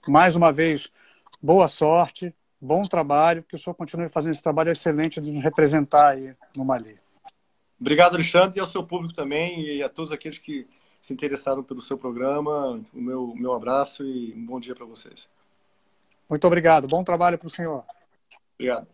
Mais uma vez, boa sorte, bom trabalho, que o senhor continue fazendo esse trabalho excelente de nos representar aí no Mali. Obrigado, Alexandre, e ao seu público também, e a todos aqueles que se interessaram pelo seu programa. O meu abraço e um bom dia para vocês. Muito obrigado, bom trabalho para o senhor. Obrigado.